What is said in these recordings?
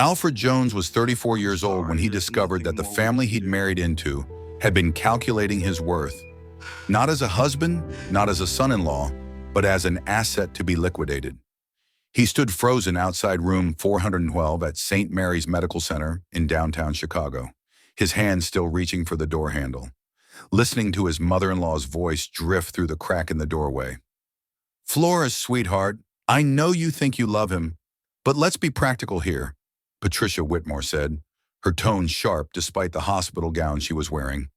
Alfred Jones was 34 years old when he discovered that the family he'd married into had been calculating his worth, not as a husband, not as a son-in-law, but as an asset to be liquidated. He stood frozen outside room 412 at St. Mary's Medical Center in downtown Chicago, his hand still reaching for the door handle, listening to his mother-in-law's voice drift through the crack in the doorway. "Flores, sweetheart, I know you think you love him, but let's be practical here," Patricia Whitmore said, her tone sharp despite the hospital gown she was wearing.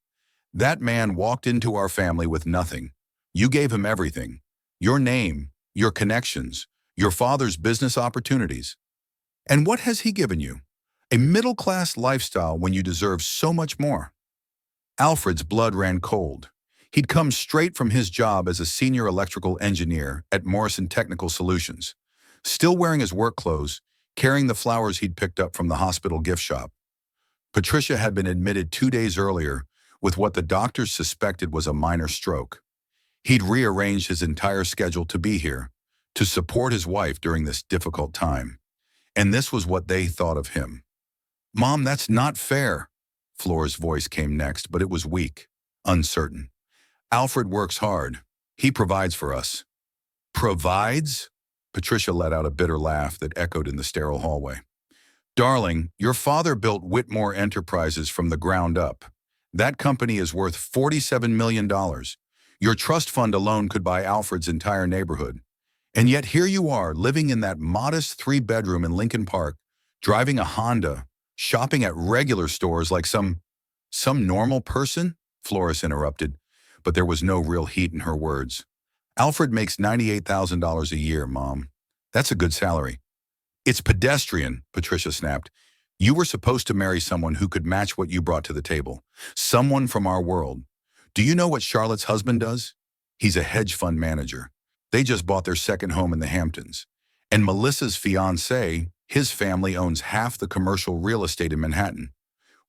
"That man walked into our family with nothing. You gave him everything. Your name, your connections, your father's business opportunities. And what has he given you? A middle-class lifestyle when you deserve so much more." Alfred's blood ran cold. He'd come straight from his job as a senior electrical engineer at Morrison Technical Solutions, still wearing his work clothes, carrying the flowers he'd picked up from the hospital gift shop. Patricia had been admitted 2 days earlier with what the doctors suspected was a minor stroke. He'd rearranged his entire schedule to be here, to support his wife during this difficult time. And this was what they thought of him. "Mom, that's not fair." Flora's voice came next, but it was weak, uncertain. "Alfred works hard. He provides for us." "Provides?" Patricia let out a bitter laugh that echoed in the sterile hallway. "Darling, your father built Whitmore Enterprises from the ground up. That company is worth $47 million. Your trust fund alone could buy Alfred's entire neighborhood. And yet here you are, living in that modest 3-bedroom in Lincoln Park, driving a Honda, shopping at regular stores like some normal person?" Flores interrupted, but there was no real heat in her words. "Alfred makes $98,000 a year, Mom. That's a good salary." "It's pedestrian," Patricia snapped. "You were supposed to marry someone who could match what you brought to the table. Someone from our world. Do you know what Charlotte's husband does? He's a hedge fund manager. They just bought their second home in the Hamptons. And Melissa's fiancé, his family owns half the commercial real estate in Manhattan.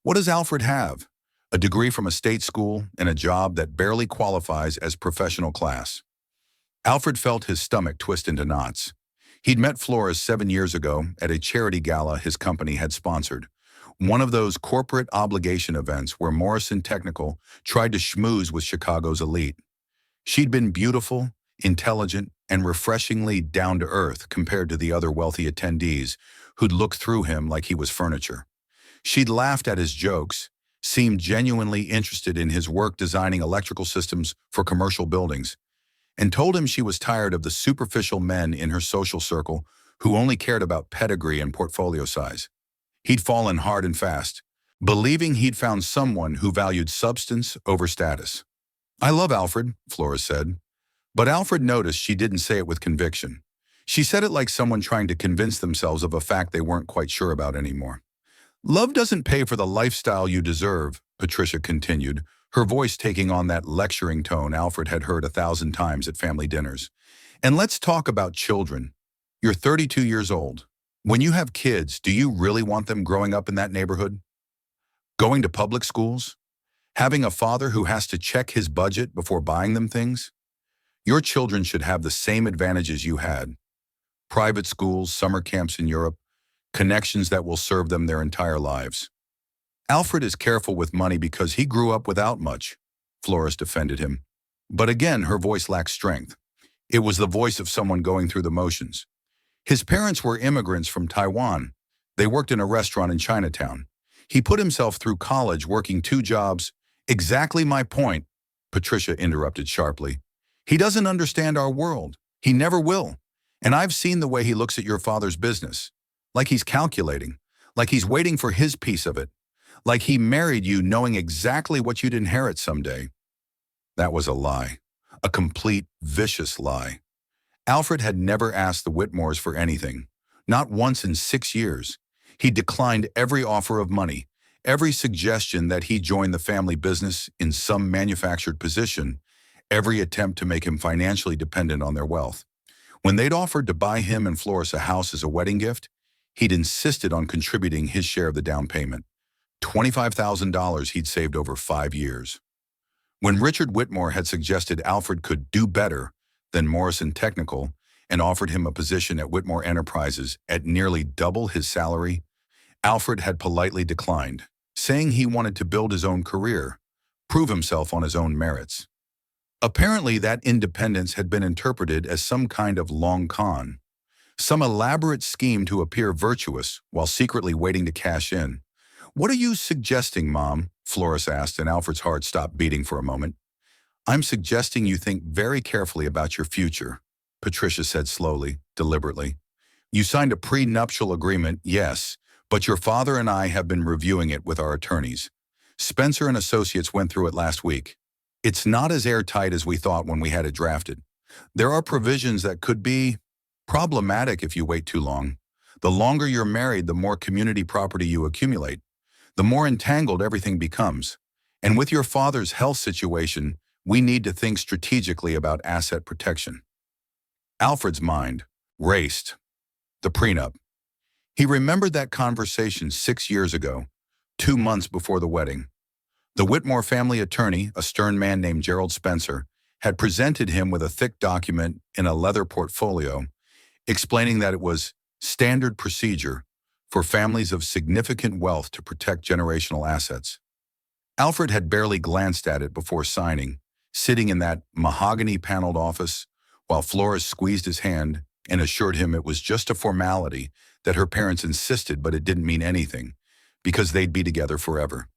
What does Alfred have? A degree from a state school and a job that barely qualifies as professional class." Alfred felt his stomach twist into knots. He'd met Flores 7 years ago at a charity gala his company had sponsored, one of those corporate obligation events where Morrison Technical tried to schmooze with Chicago's elite. She'd been beautiful, intelligent, and refreshingly down-to-earth compared to the other wealthy attendees who'd looked through him like he was furniture. She'd laughed at his jokes, seemed genuinely interested in his work designing electrical systems for commercial buildings, and told him she was tired of the superficial men in her social circle who only cared about pedigree and portfolio size. He'd fallen hard and fast, believing he'd found someone who valued substance over status. "I love Alfred," Flores said. But Alfred noticed she didn't say it with conviction. She said it like someone trying to convince themselves of a fact they weren't quite sure about anymore. "Love doesn't pay for the lifestyle you deserve," Patricia continued, her voice taking on that lecturing tone Alfred had heard 1,000 times at family dinners. "And let's talk about children. You're 32 years old. When you have kids, do you really want them growing up in that neighborhood? Going to public schools? Having a father who has to check his budget before buying them things? Your children should have the same advantages you had. Private schools, summer camps in Europe, connections that will serve them their entire lives. Alfred is careful with money because he grew up without much," Flores defended him. But again, her voice lacked strength. It was the voice of someone going through the motions. "His parents were immigrants from Taiwan. They worked in a restaurant in Chinatown. He put himself through college working 2 jobs. Exactly my point," Patricia interrupted sharply. "He doesn't understand our world. He never will. And I've seen the way he looks at your father's business. Like he's calculating. Like he's waiting for his piece of it. Like he married you knowing exactly what you'd inherit someday." That was a lie. A complete, vicious lie. Alfred had never asked the Whitmores for anything. Not once in 6 years. He declined every offer of money, every suggestion that he join the family business in some manufactured position, every attempt to make him financially dependent on their wealth. When they'd offered to buy him and Flores a house as a wedding gift, he'd insisted on contributing his share of the down payment, $25,000 he'd saved over 5 years. When Richard Whitmore had suggested Alfred could do better than Morrison Technical and offered him a position at Whitmore Enterprises at nearly double his salary, Alfred had politely declined, saying he wanted to build his own career, prove himself on his own merits. Apparently, that independence had been interpreted as some kind of long con, some elaborate scheme to appear virtuous while secretly waiting to cash in. "What are you suggesting, Mom?" Flores asked, and Alfred's heart stopped beating for a moment. "I'm suggesting you think very carefully about your future," Patricia said slowly, deliberately. "You signed a prenuptial agreement, yes, but your father and I have been reviewing it with our attorneys. Spencer and Associates went through it last week. It's not as airtight as we thought when we had it drafted. There are provisions that could be problematic if you wait too long. The longer you're married, the more community property you accumulate, the more entangled everything becomes. And with your father's health situation, we need to think strategically about asset protection." Alfred's mind raced. The prenup. He remembered that conversation 6 years ago, 2 months before the wedding. The Whitmore family attorney, a stern man named Gerald Spencer, had presented him with a thick document in a leather portfolio explaining that it was standard procedure for families of significant wealth to protect generational assets. Alfred had barely glanced at it before signing, sitting in that mahogany-paneled office, while Flores squeezed his hand and assured him it was just a formality that her parents insisted, but it didn't mean anything, because they'd be together forever.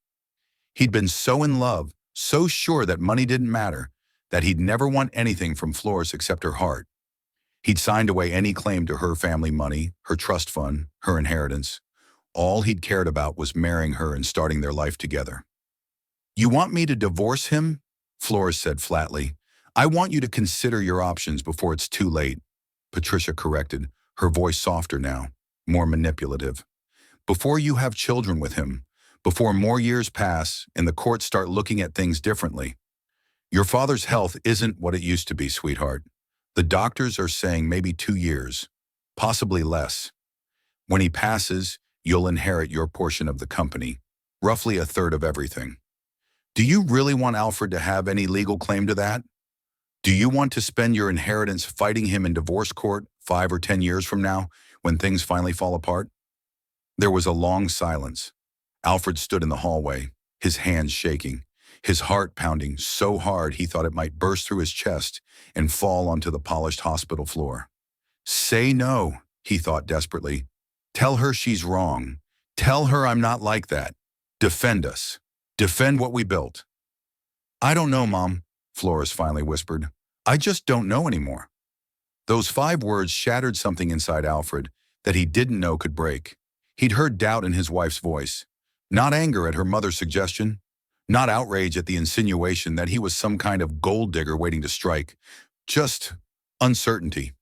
He'd been so in love, so sure that money didn't matter, that he'd never want anything from Flores except her heart. He'd signed away any claim to her family money, her trust fund, her inheritance. All he'd cared about was marrying her and starting their life together. "You want me to divorce him?" Flores said flatly. "I want you to consider your options before it's too late," Patricia corrected, her voice softer now, more manipulative. "Before you have children with him, before more years pass and the courts start looking at things differently. Your father's health isn't what it used to be, sweetheart. The doctors are saying maybe 2 years, possibly less. When he passes, you'll inherit your portion of the company, roughly a third of everything. Do you really want Alfred to have any legal claim to that? Do you want to spend your inheritance fighting him in divorce court 5 or 10 years from now when things finally fall apart?" There was a long silence. Alfred stood in the hallway, his hands shaking, his heart pounding so hard he thought it might burst through his chest and fall onto the polished hospital floor. "Say no," he thought desperately. "Tell her she's wrong. Tell her I'm not like that. Defend us. Defend what we built." "I don't know, Mom," Flores finally whispered. "I just don't know anymore." Those 5 words shattered something inside Alfred that he didn't know could break. He'd heard doubt in his wife's voice. Not anger at her mother's suggestion, not outrage at the insinuation that he was some kind of gold digger waiting to strike, just uncertainty.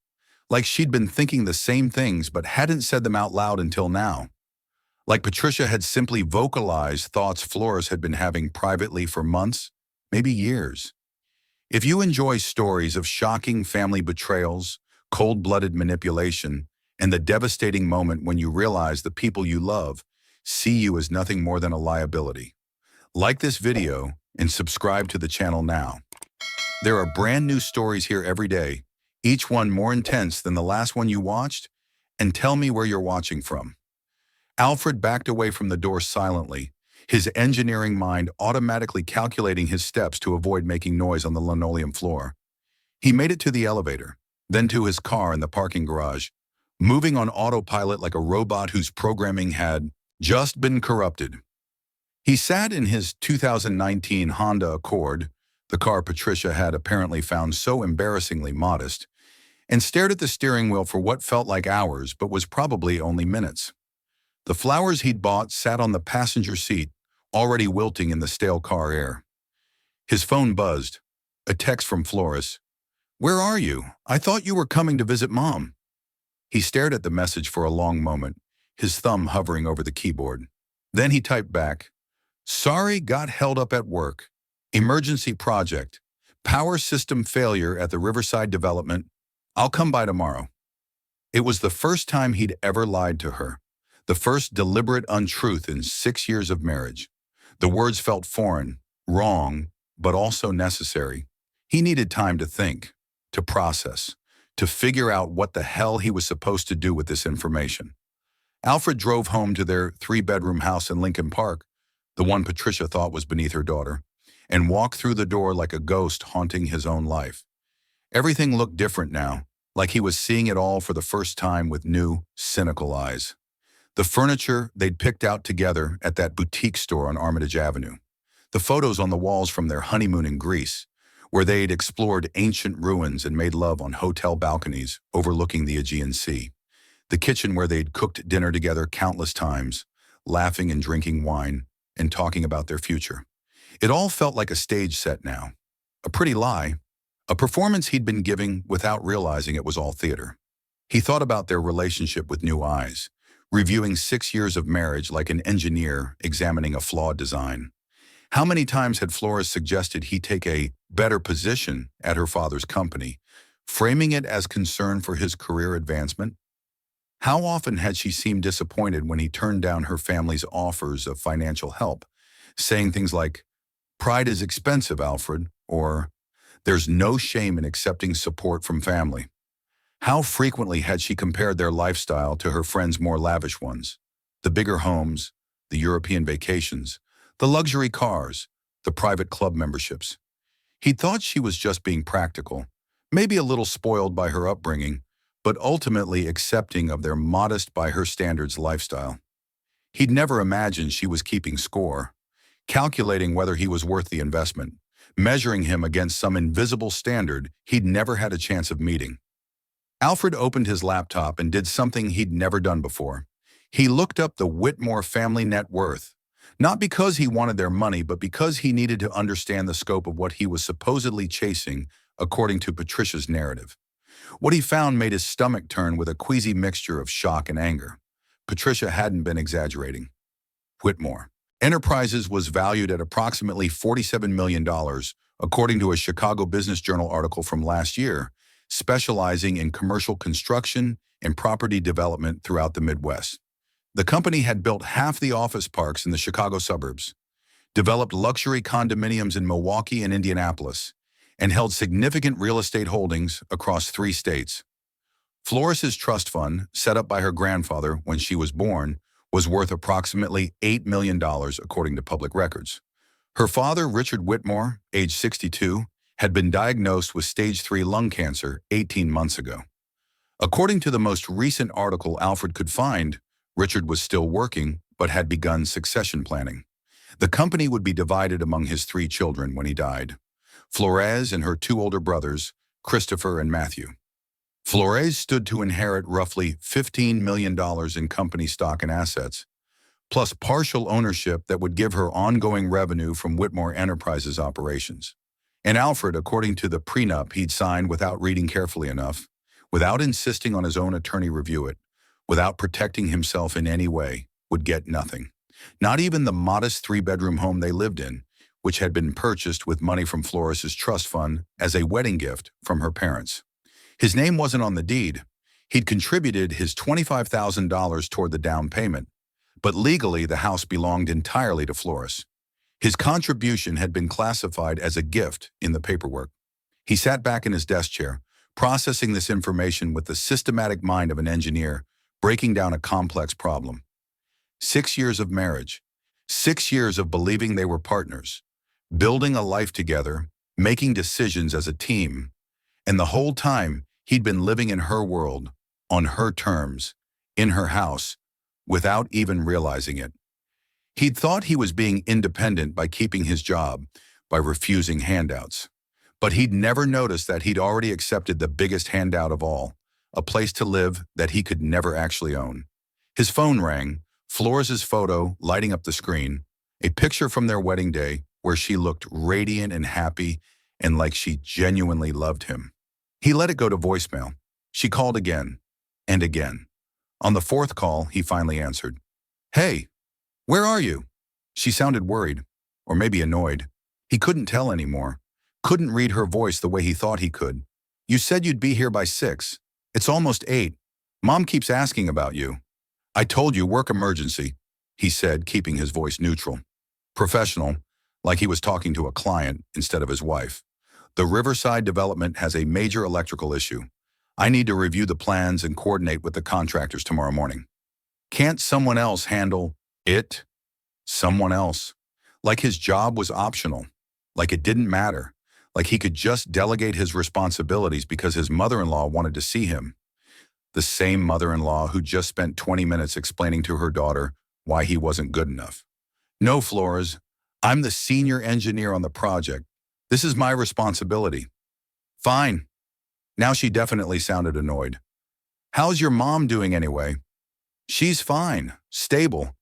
Like she'd been thinking the same things but hadn't said them out loud until now. Like Patricia had simply vocalized thoughts Flores had been having privately for months, maybe years. If you enjoy stories of shocking family betrayals, cold-blooded manipulation, and the devastating moment when you realize the people you love see you as nothing more than a liability, like this video and subscribe to the channel now. There are brand new stories here every day, each one more intense than the last one you watched, and tell me where you're watching from. Alfred backed away from the door silently, his engineering mind automatically calculating his steps to avoid making noise on the linoleum floor. He made it to the elevator, then to his car in the parking garage, moving on autopilot like a robot whose programming had just been corrupted. He sat in his 2019 Honda Accord, the car Patricia had apparently found so embarrassingly modest, and stared at the steering wheel for what felt like hours but was probably only minutes. The flowers he'd bought sat on the passenger seat, already wilting in the stale car air. His phone buzzed. A text from Flores. "Where are you? I thought you were coming to visit Mom." He stared at the message for a long moment, his thumb hovering over the keyboard. Then he typed back, "Sorry, got held up at work. Emergency project. Power system failure at the Riverside development. I'll come by tomorrow." It was the first time he'd ever lied to her, the first deliberate untruth in 6 years of marriage. The words felt foreign, wrong, but also necessary. He needed time to think, to process, to figure out what the hell he was supposed to do with this information. Alfred drove home to their three-bedroom house in Lincoln Park, the one Patricia thought was beneath her daughter, and walked through the door like a ghost haunting his own life. Everything looked different now, like he was seeing it all for the first time with new, cynical eyes. The furniture they'd picked out together at that boutique store on Armitage Avenue. The photos on the walls from their honeymoon in Greece, where they'd explored ancient ruins and made love on hotel balconies overlooking the Aegean Sea. The kitchen where they'd cooked dinner together countless times, laughing and drinking wine and talking about their future. It all felt like a stage set now. A pretty lie. A performance he'd been giving without realizing it was all theater. He thought about their relationship with new eyes, reviewing 6 years of marriage like an engineer examining a flawed design. How many times had Flores suggested he take a better position at her father's company, framing it as concern for his career advancement? How often had she seemed disappointed when he turned down her family's offers of financial help, saying things like, "Pride is expensive, Alfred," or "There's no shame in accepting support from family." How frequently had she compared their lifestyle to her friends' more lavish ones? The bigger homes, the European vacations, the luxury cars, the private club memberships. He thought she was just being practical, maybe a little spoiled by her upbringing, but ultimately accepting of their modest by her standards lifestyle. He'd never imagined she was keeping score, calculating whether he was worth the investment, measuring him against some invisible standard he'd never had a chance of meeting. Alfred opened his laptop and did something he'd never done before. He looked up the Whitmore family net worth, not because he wanted their money, but because he needed to understand the scope of what he was supposedly chasing, according to Patricia's narrative. What he found made his stomach turn with a queasy mixture of shock and anger. Patricia hadn't been exaggerating. Whitmore Enterprises was valued at approximately $47 million, according to a Chicago Business Journal article from last year, specializing in commercial construction and property development throughout the Midwest. The company had built half the office parks in the Chicago suburbs, developed luxury condominiums in Milwaukee and Indianapolis, and held significant real estate holdings across 3 states. Flores's trust fund, set up by her grandfather when she was born, was worth approximately $8 million according to public records. Her father, Richard Whitmore, age 62, had been diagnosed with stage 3 lung cancer 18 months ago. According to the most recent article Alfred could find, Richard was still working but had begun succession planning. The company would be divided among his 3 children when he died: Flores and her 2 older brothers, Christopher and Matthew. Flores stood to inherit roughly $15 million in company stock and assets, plus partial ownership that would give her ongoing revenue from Whitmore Enterprises operations. And Alfred, according to the prenup he'd signed without reading carefully enough, without insisting on his own attorney review it, without protecting himself in any way, would get nothing. Not even the modest 3-bedroom home they lived in, which had been purchased with money from Flores's trust fund as a wedding gift from her parents. His name wasn't on the deed. He'd contributed his $25,000 toward the down payment, but legally the house belonged entirely to Flores. His contribution had been classified as a gift in the paperwork. He sat back in his desk chair, processing this information with the systematic mind of an engineer, breaking down a complex problem. 6 years of marriage, 6 years of believing they were partners, building a life together, making decisions as a team, and the whole time he'd been living in her world, on her terms, in her house, without even realizing it. He'd thought he was being independent by keeping his job, by refusing handouts. But he'd never noticed that he'd already accepted the biggest handout of all, a place to live that he could never actually own. His phone rang, Flores's photo lighting up the screen, a picture from their wedding day where she looked radiant and happy and like she genuinely loved him. He let it go to voicemail. She called again and again. On the 4th call, he finally answered. "Hey, where are you?" She sounded worried, or maybe annoyed. He couldn't tell anymore. Couldn't read her voice the way he thought he could. "You said you'd be here by 6. It's almost 8. Mom keeps asking about you." "I told you, work emergency," he said, keeping his voice neutral. Professional, like he was talking to a client instead of his wife. "The Riverside development has a major electrical issue. I need to review the plans and coordinate with the contractors tomorrow morning." Can't someone else handle it? Someone else. Like his job was optional. Like it didn't matter. Like he could just delegate his responsibilities because his mother-in-law wanted to see him. The same mother-in-law who just spent 20 minutes explaining to her daughter why he wasn't good enough. No, Flores, I'm the senior engineer on the project. This is my responsibility. Fine. Now she definitely sounded annoyed. How's your mom doing anyway? She's fine, stable.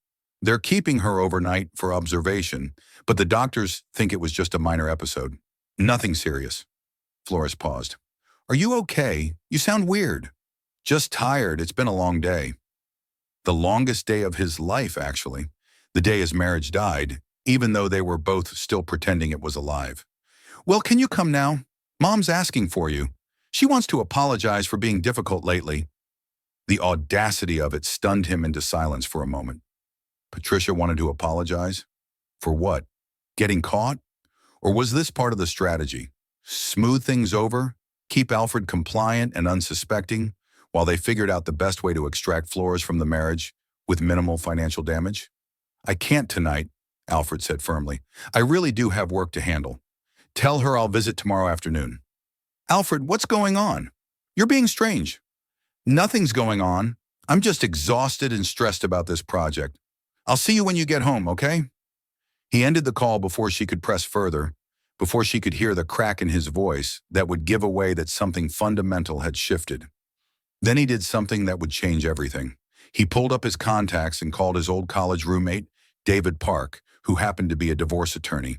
They're keeping her overnight for observation, but the doctors think it was just a minor episode. Nothing serious. Flores paused. Are you okay? You sound weird. Just tired. It's been a long day. The longest day of his life, actually. The day his marriage died, even though they were both still pretending it was alive. Well, can you come now? Mom's asking for you. She wants to apologize for being difficult lately. The audacity of it stunned him into silence for a moment. Patricia wanted to apologize? For what? Getting caught? Or was this part of the strategy? Smooth things over? Keep Alfred compliant and unsuspecting while they figured out the best way to extract Flores from the marriage with minimal financial damage? I can't tonight, Alfred said firmly. I really do have work to handle. Tell her I'll visit tomorrow afternoon. Alfred, what's going on? You're being strange. Nothing's going on. I'm just exhausted and stressed about this project. I'll see you when you get home, okay? He ended the call before she could press further, before she could hear the crack in his voice that would give away that something fundamental had shifted. Then he did something that would change everything. He pulled up his contacts and called his old college roommate, David Park, who happened to be a divorce attorney.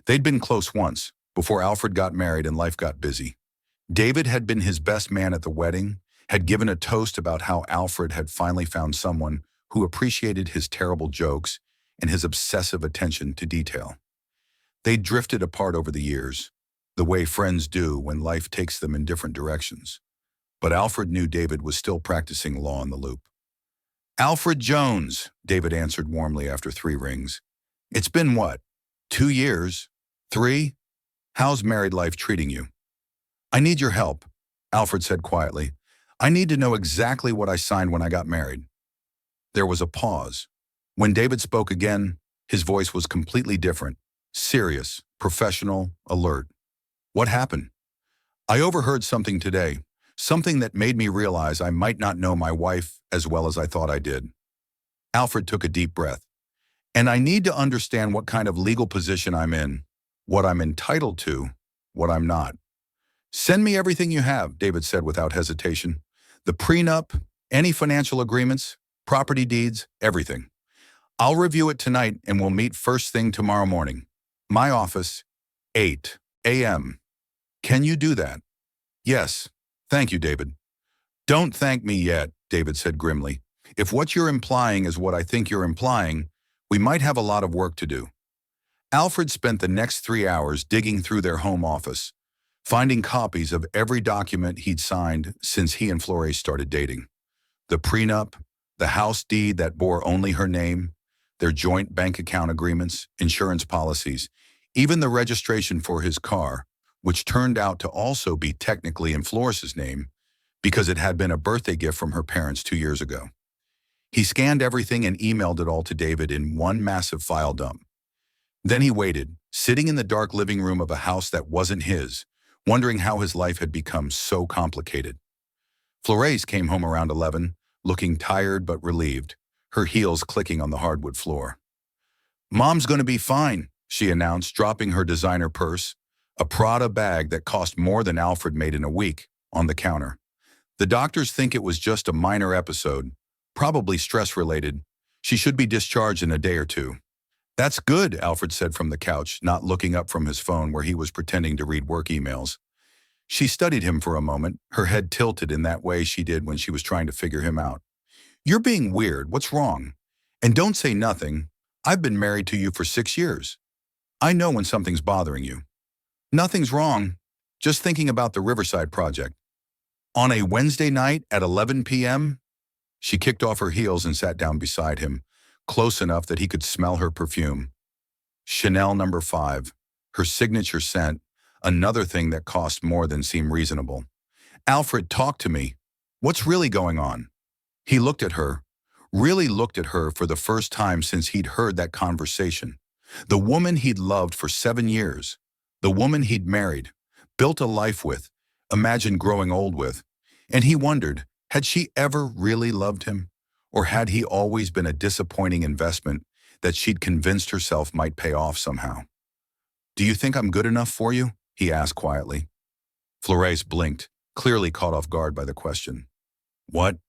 They'd been close once, before Alfred got married and life got busy. David had been his best man at the wedding, had given a toast about how Alfred had finally found someone who appreciated his terrible jokes and his obsessive attention to detail. They'd drifted apart over the years, the way friends do when life takes them in different directions. But Alfred knew David was still practicing law in the loop. Alfred Jones, David answered warmly after 3 rings. It's been what? 2 years? 3? How's married life treating you? I need your help, Alfred said quietly. I need to know exactly what I signed when I got married. There was a pause. When David spoke again, his voice was completely different, serious, professional, alert. What happened? I overheard something today, something that made me realize I might not know my wife as well as I thought I did. Alfred took a deep breath. And I need to understand what kind of legal position I'm in, what I'm entitled to, what I'm not. Send me everything you have, David said without hesitation. The prenup, any financial agreements, property deeds, everything. I'll review it tonight and we'll meet first thing tomorrow morning. My office, 8 a.m. Can you do that? Yes. Thank you, David. Don't thank me yet, David said grimly. If what you're implying is what I think you're implying, we might have a lot of work to do. Alfred spent the next 3 hours digging through their home office, finding copies of every document he'd signed since he and Flores started dating. The prenup, the house deed that bore only her name, their joint bank account agreements, insurance policies, even the registration for his car, which turned out to also be technically in Flores's name because it had been a birthday gift from her parents 2 years ago. He scanned everything and emailed it all to David in one massive file dump. Then he waited, sitting in the dark living room of a house that wasn't his, wondering how his life had become so complicated. Flores came home around 11, looking tired but relieved, her heels clicking on the hardwood floor. Mom's going to be fine, she announced, dropping her designer purse, a Prada bag that cost more than Alfred made in a week, on the counter. The doctors think it was just a minor episode, probably stress-related. She should be discharged in a day or 2. That's good, Alfred said from the couch, not looking up from his phone where he was pretending to read work emails. She studied him for a moment, her head tilted in that way she did when she was trying to figure him out. You're being weird. What's wrong? And don't say nothing. I've been married to you for 6 years. I know when something's bothering you. Nothing's wrong. Just thinking about the Riverside project. On a Wednesday night at 11 p.m., she kicked off her heels and sat down beside him, close enough that he could smell her perfume. Chanel No. 5, her signature scent, another thing that cost more than seemed reasonable. Alfred, talk to me. What's really going on? He looked at her, really looked at her for the first time since he'd heard that conversation. The woman he'd loved for 7 years, the woman he'd married, built a life with, imagined growing old with, and he wondered, had she ever really loved him? Or had he always been a disappointing investment that she'd convinced herself might pay off somehow? "Do you think I'm good enough for you?" he asked quietly. Flores blinked, clearly caught off guard by the question. "What?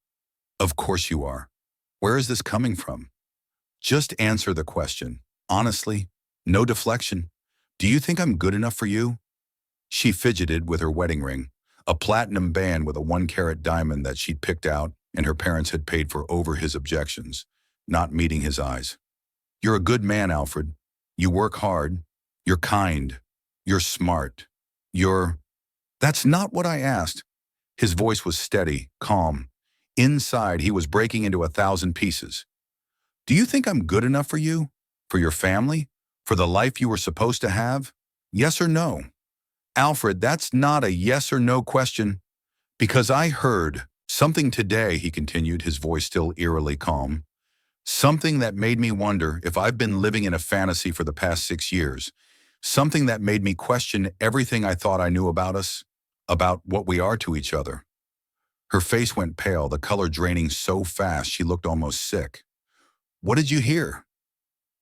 Of course you are. Where is this coming from? Just answer the question. Honestly, no deflection. Do you think I'm good enough for you?" She fidgeted with her wedding ring, a platinum band with a 1-carat diamond that she'd picked out and her parents had paid for over his objections, not meeting his eyes. "You're a good man, Alfred. You work hard. You're kind. You're smart. You're—" "That's not what I asked." His voice was steady, calm. Inside, he was breaking into 1,000 pieces. "Do you think I'm good enough for you? For your family? For the life you were supposed to have? Yes or no?" "Alfred, that's not a yes or no question. Because I heard something today," he continued, his voice still eerily calm. "Something that made me wonder if I've been living in a fantasy for the past 6 years. Something that made me question everything I thought I knew about us, about what we are to each other." Her face went pale, the color draining so fast she looked almost sick. "What did you hear?"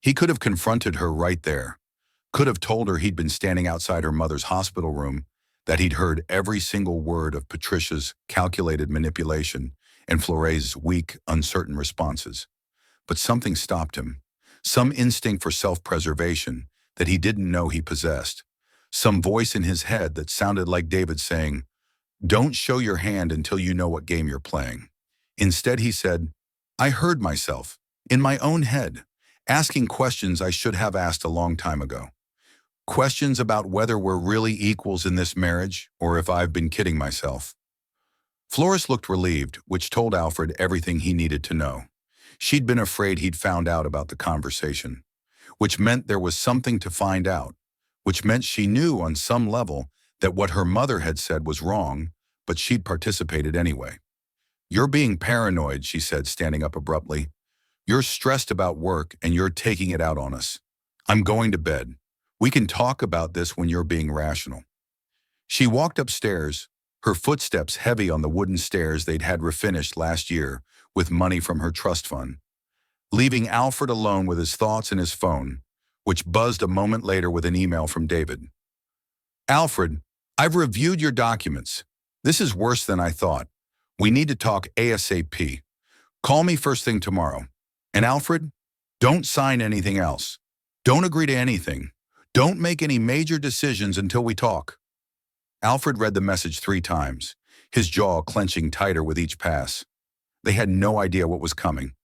He could have confronted her right there. Could have told her he'd been standing outside her mother's hospital room, that he'd heard every single word of Patricia's calculated manipulation and Flore's weak, uncertain responses. But something stopped him. Some instinct for self-preservation that he didn't know he possessed. Some voice in his head that sounded like David saying, "Don't show your hand until you know what game you're playing." Instead, he said, "I heard myself, in my own head, asking questions I should have asked a long time ago. Questions about whether we're really equals in this marriage or if I've been kidding myself." Flores looked relieved, which told Alfred everything he needed to know. She'd been afraid he'd found out about the conversation, which meant there was something to find out, which meant she knew on some level that what her mother had said was wrong, but she'd participated anyway. "You're being paranoid," she said, standing up abruptly. "You're stressed about work and you're taking it out on us. I'm going to bed. We can talk about this when you're being rational." She walked upstairs, her footsteps heavy on the wooden stairs they'd had refinished last year with money from her trust fund, leaving Alfred alone with his thoughts and his phone, which buzzed a moment later with an email from David. "Alfred, I've reviewed your documents. This is worse than I thought. We need to talk ASAP. Call me first thing tomorrow. And Alfred, don't sign anything else. Don't agree to anything. Don't make any major decisions until we talk." Alfred read the message 3 times, his jaw clenching tighter with each pass. They had no idea what was coming.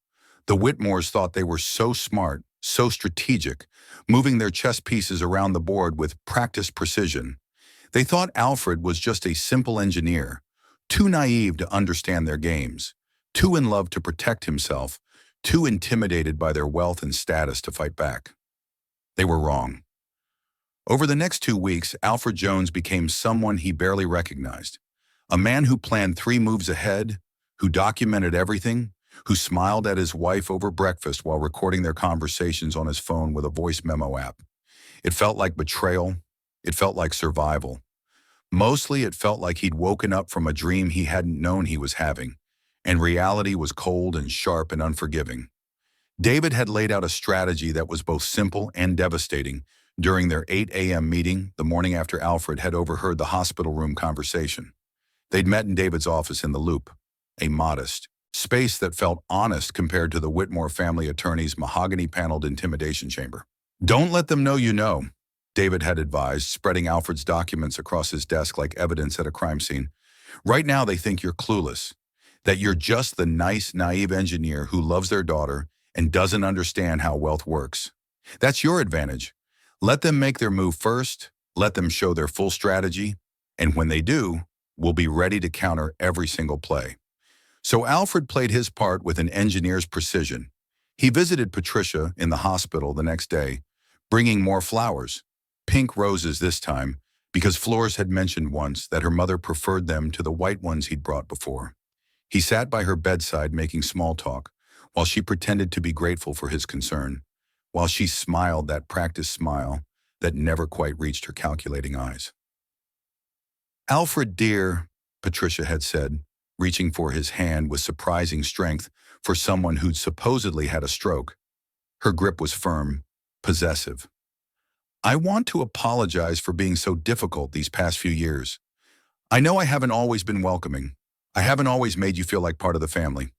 The Whitmores thought they were so smart, so strategic, moving their chess pieces around the board with practiced precision. They thought Alfred was just a simple engineer, too naive to understand their games, too in love to protect himself, too intimidated by their wealth and status to fight back. They were wrong. Over the next 2 weeks, Alfred Jones became someone he barely recognized. A man who planned 3 moves ahead, who documented everything, who smiled at his wife over breakfast while recording their conversations on his phone with a voice memo app. It felt like betrayal. It felt like survival. Mostly it felt like he'd woken up from a dream he hadn't known he was having, and reality was cold and sharp and unforgiving. David had laid out a strategy that was both simple and devastating during their 8 a.m. meeting the morning after Alfred had overheard the hospital room conversation. They'd met in David's office in the Loop, a modest space that felt honest compared to the Whitmore family attorney's mahogany-paneled intimidation chamber. "Don't let them know you know," David had advised, spreading Alfred's documents across his desk like evidence at a crime scene. "Right now they think you're clueless, that you're just the nice, naive engineer who loves their daughter and doesn't understand how wealth works. That's your advantage. Let them make their move first, let them show their full strategy, and when they do, we'll be ready to counter every single play." So Alfred played his part with an engineer's precision. He visited Patricia in the hospital the next day, bringing more flowers, pink roses this time, because Flores had mentioned once that her mother preferred them to the white ones he'd brought before. He sat by her bedside making small talk, while she pretended to be grateful for his concern, while she smiled that practiced smile that never quite reached her calculating eyes. "Alfred, dear," Patricia had said, reaching for his hand with surprising strength for someone who'd supposedly had a stroke. Her grip was firm, possessive. "I want to apologize for being so difficult these past few years. I know I haven't always been welcoming. I haven't always made you feel like part of the family."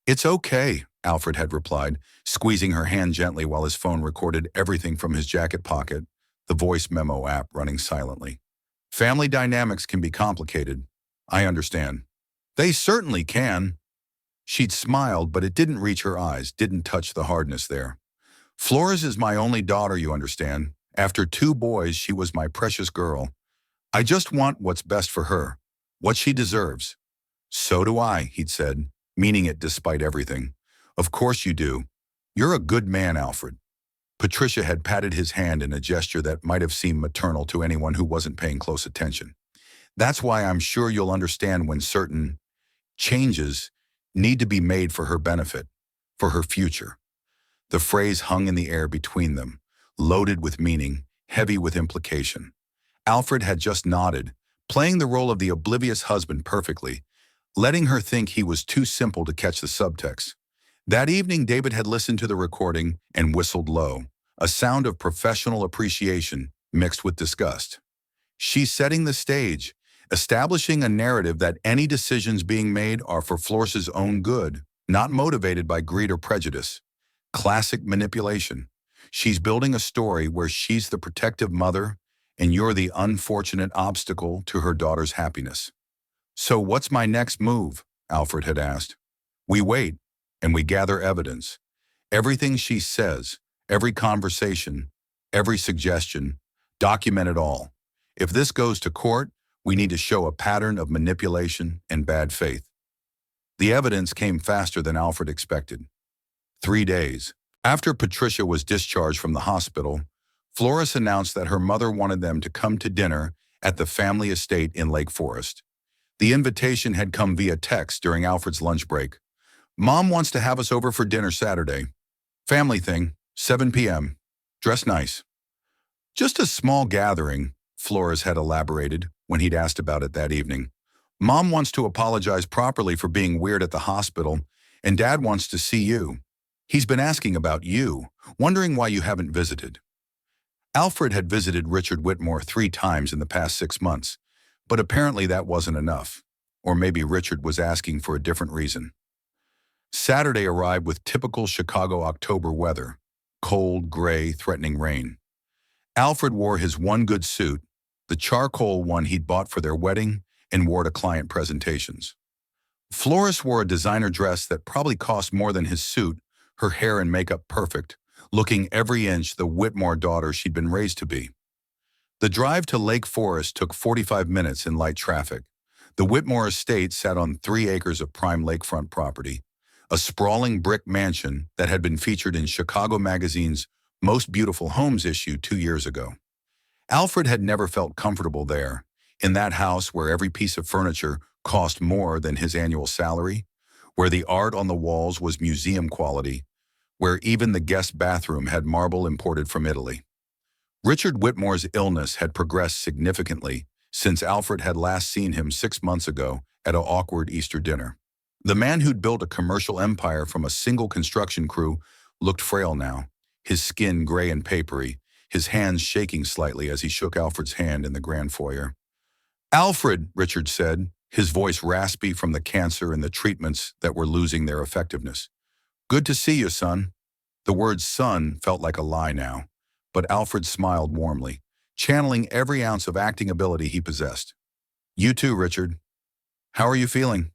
"It's okay," Alfred had replied, squeezing her hand gently while his phone recorded everything from his jacket pocket, the voice memo app running silently. "Family dynamics can be complicated. I understand." "They certainly can." She'd smiled, but it didn't reach her eyes, didn't touch the hardness there. "Flores is my only daughter, you understand. After 2 boys, she was my precious girl. I just want what's best for her, what she deserves." "So do I," he'd said, meaning it despite everything. "Of course you do. You're a good man, Alfred." Patricia had patted his hand in a gesture that might have seemed maternal to anyone who wasn't paying close attention. "That's why I'm sure you'll understand when certain changes need to be made for her benefit, for her future." The phrase hung in the air between them, loaded with meaning, heavy with implication. Alfred had just nodded, playing the role of the oblivious husband perfectly, letting her think he was too simple to catch the subtext. That evening, David had listened to the recording and whistled low, a sound of professional appreciation mixed with disgust. She's setting the stage, establishing a narrative that any decisions being made are for Flores's own good, not motivated by greed or prejudice. Classic manipulation. She's building a story where she's the protective mother and you're the unfortunate obstacle to her daughter's happiness. "So what's my next move?" Alfred had asked. "We wait, and we gather evidence. Everything she says, every conversation, every suggestion, document it all. If this goes to court, we need to show a pattern of manipulation and bad faith." The evidence came faster than Alfred expected. 3 days. After Patricia was discharged from the hospital, Flores announced that her mother wanted them to come to dinner at the family estate in Lake Forest. The invitation had come via text during Alfred's lunch break. "Mom wants to have us over for dinner Saturday. Family thing, 7 p.m. Dress nice." "Just a small gathering," Flores had elaborated when he'd asked about it that evening. "Mom wants to apologize properly for being weird at the hospital, and Dad wants to see you. He's been asking about you, wondering why you haven't visited." Alfred had visited Richard Whitmore 3 times in the past 6 months, but apparently that wasn't enough. Or maybe Richard was asking for a different reason. Saturday arrived with typical Chicago October weather: cold, gray, threatening rain. Alfred wore his one good suit, the charcoal one he'd bought for their wedding, and wore to client presentations. Flores wore a designer dress that probably cost more than his suit, her hair and makeup perfect, looking every inch the Whitmore daughter she'd been raised to be. The drive to Lake Forest took 45 minutes in light traffic. The Whitmore estate sat on 3 acres of prime lakefront property, a sprawling brick mansion that had been featured in Chicago Magazine's Most Beautiful Homes issue 2 years ago. Alfred had never felt comfortable there, in that house where every piece of furniture cost more than his annual salary, where the art on the walls was museum quality, where even the guest bathroom had marble imported from Italy. Richard Whitmore's illness had progressed significantly since Alfred had last seen him 6 months ago at an awkward Easter dinner. The man who'd built a commercial empire from a single construction crew looked frail now, his skin gray and papery, his hands shaking slightly as he shook Alfred's hand in the grand foyer. "Alfred," Richard said, his voice raspy from the cancer and the treatments that were losing their effectiveness. "Good to see you, son." The word son felt like a lie now, but Alfred smiled warmly, channeling every ounce of acting ability he possessed. "You too, Richard. How are you feeling?"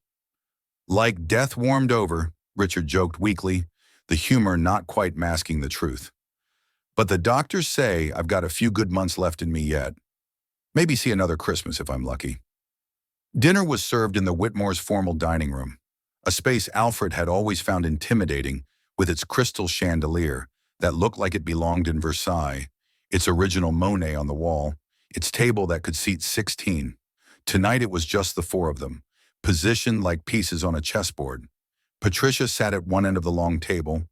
"Like death warmed over," Richard joked weakly, the humor not quite masking the truth. "But the doctors say I've got a few good months left in me yet. Maybe see another Christmas if I'm lucky." Dinner was served in the Whitmore's formal dining room, a space Alfred had always found intimidating with its crystal chandelier that looked like it belonged in Versailles, its original Monet on the wall, its table that could seat 16. Tonight it was just the 4 of them, positioned like pieces on a chessboard. Patricia sat at one end of the long table,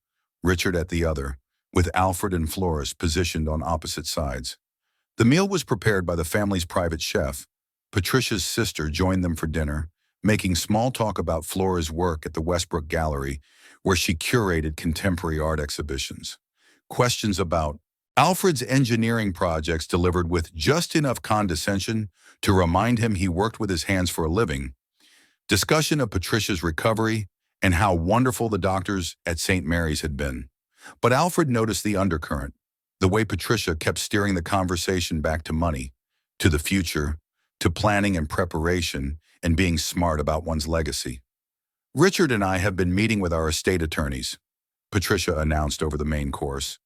Richard at the other, with Alfred and Flores positioned on opposite sides. The meal was prepared by the family's private chef. Patricia's sister joined them for dinner, making small talk about Flores' work at the Westbrook Gallery, where she curated contemporary art exhibitions. Questions about Alfred's engineering projects delivered with just enough condescension to remind him he worked with his hands for a living. Discussion of Patricia's recovery and how wonderful the doctors at St. Mary's had been. But Alfred noticed the undercurrent, the way Patricia kept steering the conversation back to money, to the future, to planning and preparation, and being smart about one's legacy. Richard and I have been meeting with our estate attorneys, Patricia announced over the main course.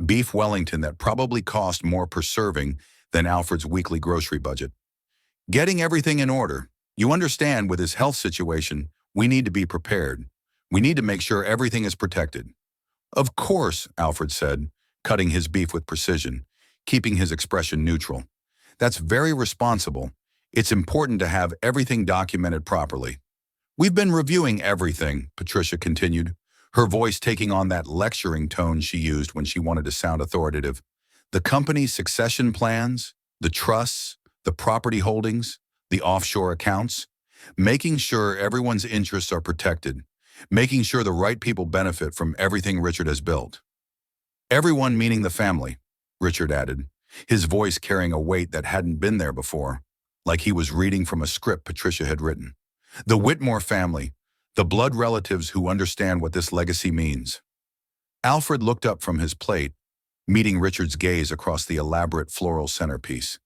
Beef Wellington that probably cost more per serving than Alfred's weekly grocery budget. Getting everything in order. You understand, with his health situation, we need to be prepared. We need to make sure everything is protected. Of course, Alfred said, cutting his beef with precision, keeping his expression neutral. That's very responsible. It's important to have everything documented properly. We've been reviewing everything, Patricia continued, her voice taking on that lecturing tone she used when she wanted to sound authoritative. The company's succession plans, the trusts, the property holdings, the offshore accounts, making sure everyone's interests are protected, making sure the right people benefit from everything Richard has built. Everyone meaning the family, Richard added, his voice carrying a weight that hadn't been there before, like he was reading from a script Patricia had written. The Whitmore family, the blood relatives who understand what this legacy means. Alfred looked up from his plate, meeting Richard's gaze across the elaborate floral centerpiece.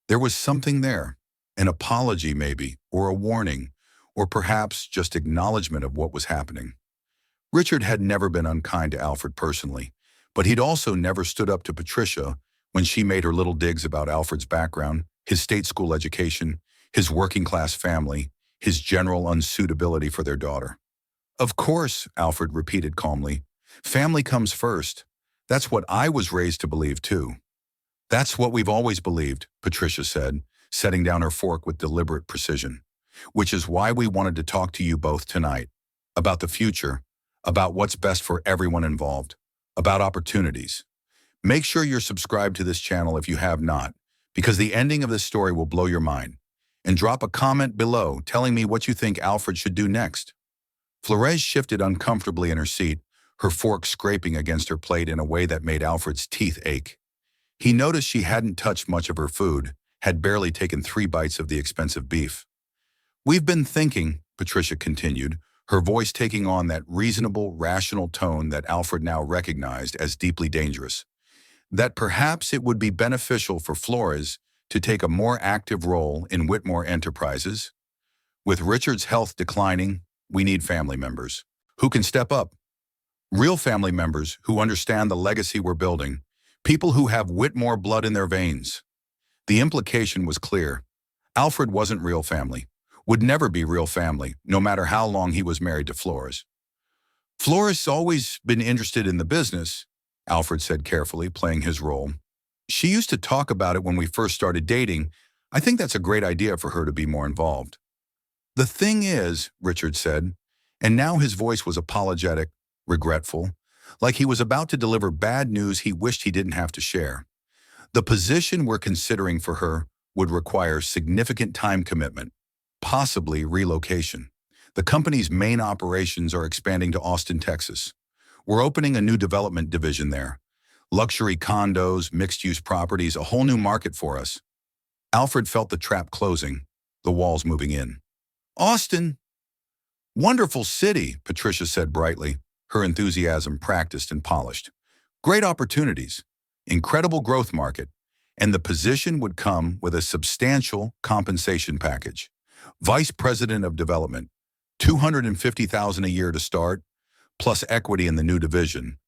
There was something there, an apology maybe, or a warning, or perhaps just acknowledgement of what was happening. Richard had never been unkind to Alfred personally, but he'd also never stood up to Patricia when she made her little digs about Alfred's background, his state school education, his working-class family, his general unsuitability for their daughter. Of course, Alfred repeated calmly. Family comes first. That's what I was raised to believe too. That's what we've always believed, Patricia said, setting down her fork with deliberate precision. Which is why we wanted to talk to you both tonight. About the future, about what's best for everyone involved, about opportunities. Make sure you're subscribed to this channel if you have not, because the ending of this story will blow your mind. And drop a comment below telling me what you think Alfred should do next. Flores shifted uncomfortably in her seat, her fork scraping against her plate in a way that made Alfred's teeth ache. He noticed she hadn't touched much of her food, had barely taken 3 bites of the expensive beef. We've been thinking, Patricia continued, her voice taking on that reasonable, rational tone that Alfred now recognized as deeply dangerous, that perhaps it would be beneficial for Flores to take a more active role in Whitmore Enterprises. With Richard's health declining, we need family members who can step up. Real family members who understand the legacy we're building, people who have Whitmore blood in their veins. The implication was clear. Alfred wasn't real family, would never be real family, no matter how long he was married to Flores. Flores always been interested in the business, Alfred said carefully, playing his role. She used to talk about it when we first started dating. I think that's a great idea for her to be more involved. The thing is, Richard said, and now his voice was apologetic, regretful, like he was about to deliver bad news he wished he didn't have to share. The position we're considering for her would require significant time commitment, possibly relocation. The company's main operations are expanding to Austin, Texas. We're opening a new development division there. Luxury condos, mixed-use properties, a whole new market for us. Alfred felt the trap closing, the walls moving in. Austin? Wonderful city, Patricia said brightly, her enthusiasm practiced and polished. Great opportunities, incredible growth market, and the position would come with a substantial compensation package. Vice President of Development, $250,000 a year to start, plus equity in the new division,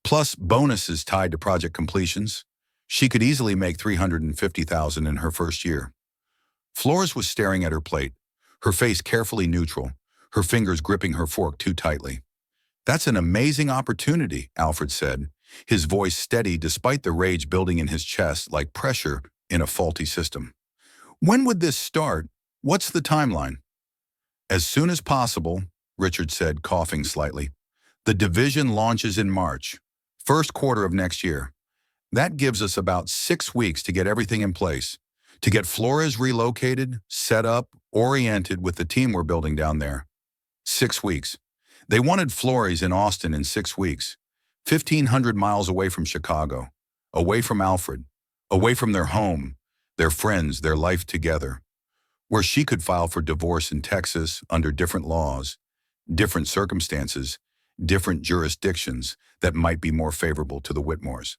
plus bonuses tied to project completions. She could easily make $350,000 in her first year. Flores was staring at her plate, her face carefully neutral, her fingers gripping her fork too tightly. That's an amazing opportunity, Alfred said, his voice steady despite the rage building in his chest like pressure in a faulty system. When would this start? What's the timeline? As soon as possible, Richard said, coughing slightly. The division launches in March, first quarter of next year. That gives us about 6 weeks to get everything in place, to get Flores relocated, set up, oriented with the team we're building down there. 6 weeks. They wanted Flores in Austin in 6 weeks, 1,500 miles away from Chicago, away from Alfred, away from their home, their friends, their life together, where she could file for divorce in Texas under different laws, different circumstances, different jurisdictions that might be more favorable to the Whitmores.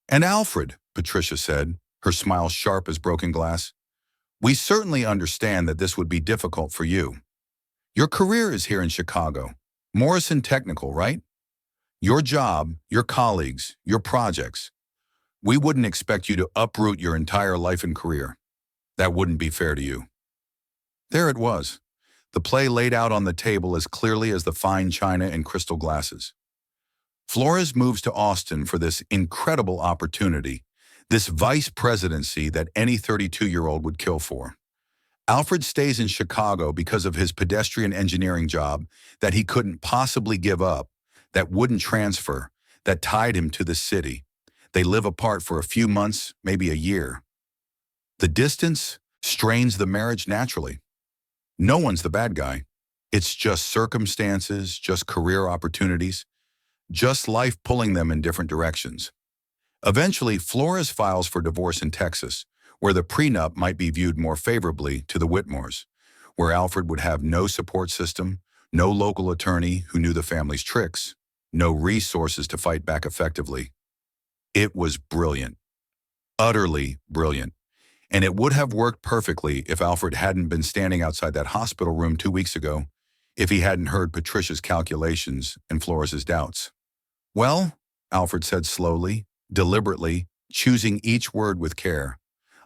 And Alfred, Patricia said, her smile sharp as broken glass, we certainly understand that this would be difficult for you. Your career is here in Chicago, Morrison Technical, right? Your job, your colleagues, your projects. We wouldn't expect you to uproot your entire life and career. That wouldn't be fair to you. There it was, the play laid out on the table as clearly as the fine china and crystal glasses. Flores moves to Austin for this incredible opportunity, this vice presidency that any 32-year-old would kill for. Alfred stays in Chicago because of his pedestrian engineering job that he couldn't possibly give up, that wouldn't transfer, that tied him to the city. They live apart for a few months, maybe a year. The distance strains the marriage naturally. No one's the bad guy. It's just circumstances, just career opportunities, just life pulling them in different directions. Eventually, Flores files for divorce in Texas, where the prenup might be viewed more favorably to the Whitmores, where Alfred would have no support system, no local attorney who knew the family's tricks, no resources to fight back effectively. It was brilliant, utterly brilliant. And it would have worked perfectly if Alfred hadn't been standing outside that hospital room 2 weeks ago, if he hadn't heard Patricia's calculations and Flores's doubts. Well, Alfred said slowly, deliberately, choosing each word with care,